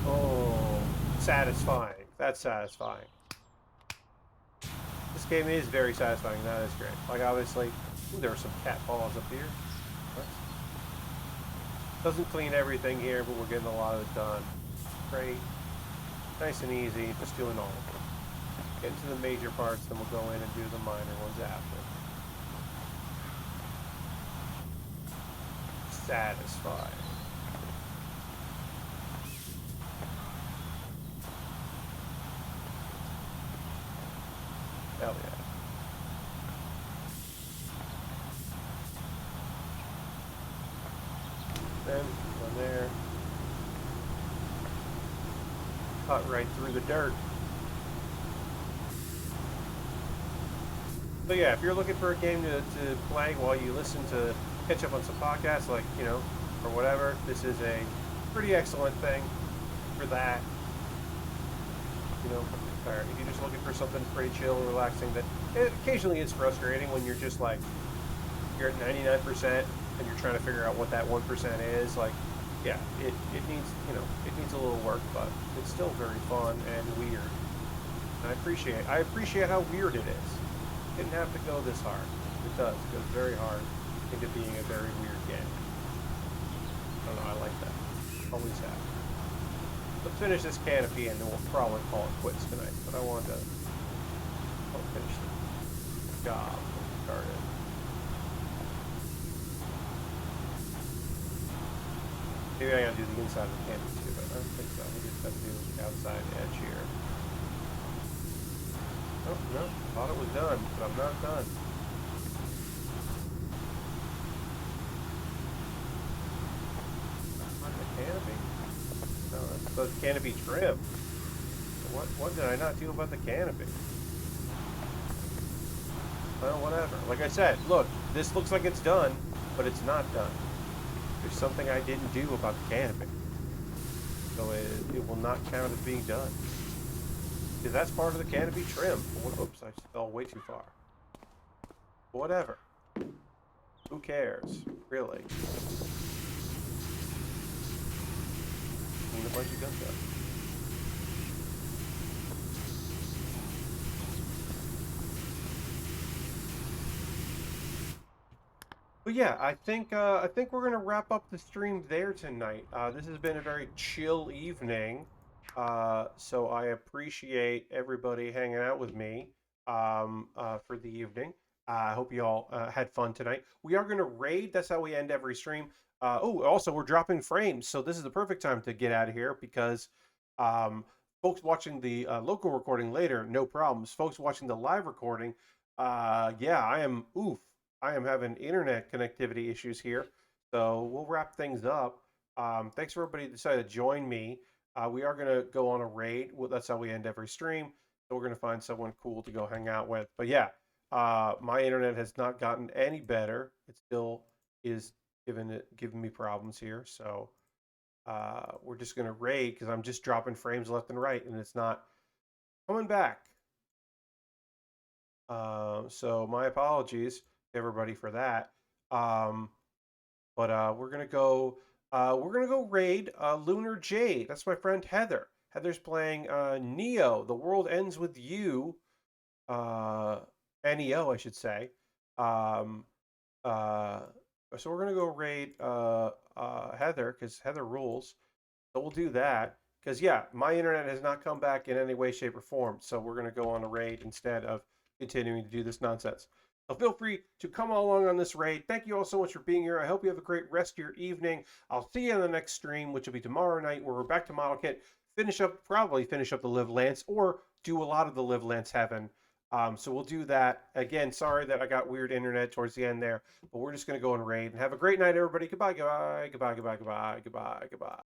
Oh, satisfying. That's satisfying. This game is very satisfying. That is great. Like, obviously, ooh, there are some cat paws up here. What? Doesn't clean everything here, but we're getting a lot of it done. Great. Nice and easy. Just doing all of it. Get into the major parts, then we'll go in and do the minor ones after. Satisfied. Hell yeah. Then on there. Cut right through the dirt. So yeah, if you're looking for a game to play while you listen to catch up on some podcasts, like, you know, or whatever, this is a pretty excellent thing for that. You know, or if you're just looking for something pretty chill and relaxing, that it occasionally is frustrating when you're just like, you're at 99% and you're trying to figure out what that 1% is. Like, yeah, it needs, you know, it needs a little work, but it's still very fun and weird. And I appreciate how weird it is. It didn't have to go this hard. It does. It goes very hard into being a very weird game. I don't know, I like that. Always have. Let's finish this canopy and then we'll probably call it quits tonight. But I wanted to finish the job when we started. Maybe I gotta do the inside of the canopy too, but I don't think so. I think it's got to do with the outside edge here. Oh, no, I thought it was done, but I'm not done. Canopy? No, that's supposed to canopy trim. What did I not do about the canopy? Well, whatever. Like I said, look, this looks like it's done, but it's not done. There's something I didn't do about the canopy. So it will not count as being done. Because that's part of the canopy trim. Oops, I fell way too far. Whatever. Who cares? Really? A bunch of gun stuff. But yeah, I think we're gonna wrap up the stream there tonight. This has been a very chill evening, so I appreciate everybody hanging out with me for the evening. I hope you all had fun tonight. We are gonna raid. That's how we end every stream. Oh, also we're dropping frames, so this is the perfect time to get out of here because um, folks watching the local recording later, no problems. Folks watching the live recording, yeah, I am. Oof. I am having internet connectivity issues here. So we'll wrap things up. Thanks for everybody who decided to join me. We are going to go on a raid. Well, that's how we end every stream. So we're going to find someone cool to go hang out with. But yeah, my internet has not gotten any better. It still is giving me problems here. So we're just going to raid because I'm just dropping frames left and right and it's not coming back. So my apologies to everybody for that. Um, but we're gonna go. We're gonna go raid Lunar Jade. That's my friend Heather. Heather's playing Neo. The world ends with you. Uh, Neo, I should say. Um, uh, so we're gonna go raid Heather because Heather rules. So we'll do that because yeah, my internet has not come back in any way, shape, or form. So we're gonna go on a raid instead of continuing to do this nonsense. So feel free to come along on this raid. Thank you all so much for being here. I hope you have a great rest of your evening. I'll see you in the next stream, which will be tomorrow night, where we're back to Model Kit. Probably finish up the Live Lance, or do a lot of the Live Lance Heaven. So we'll do that. Again, sorry that I got weird internet towards the end there, but we're just going to go and raid. And have a great night, everybody. Goodbye, goodbye, goodbye, goodbye, goodbye, goodbye, goodbye.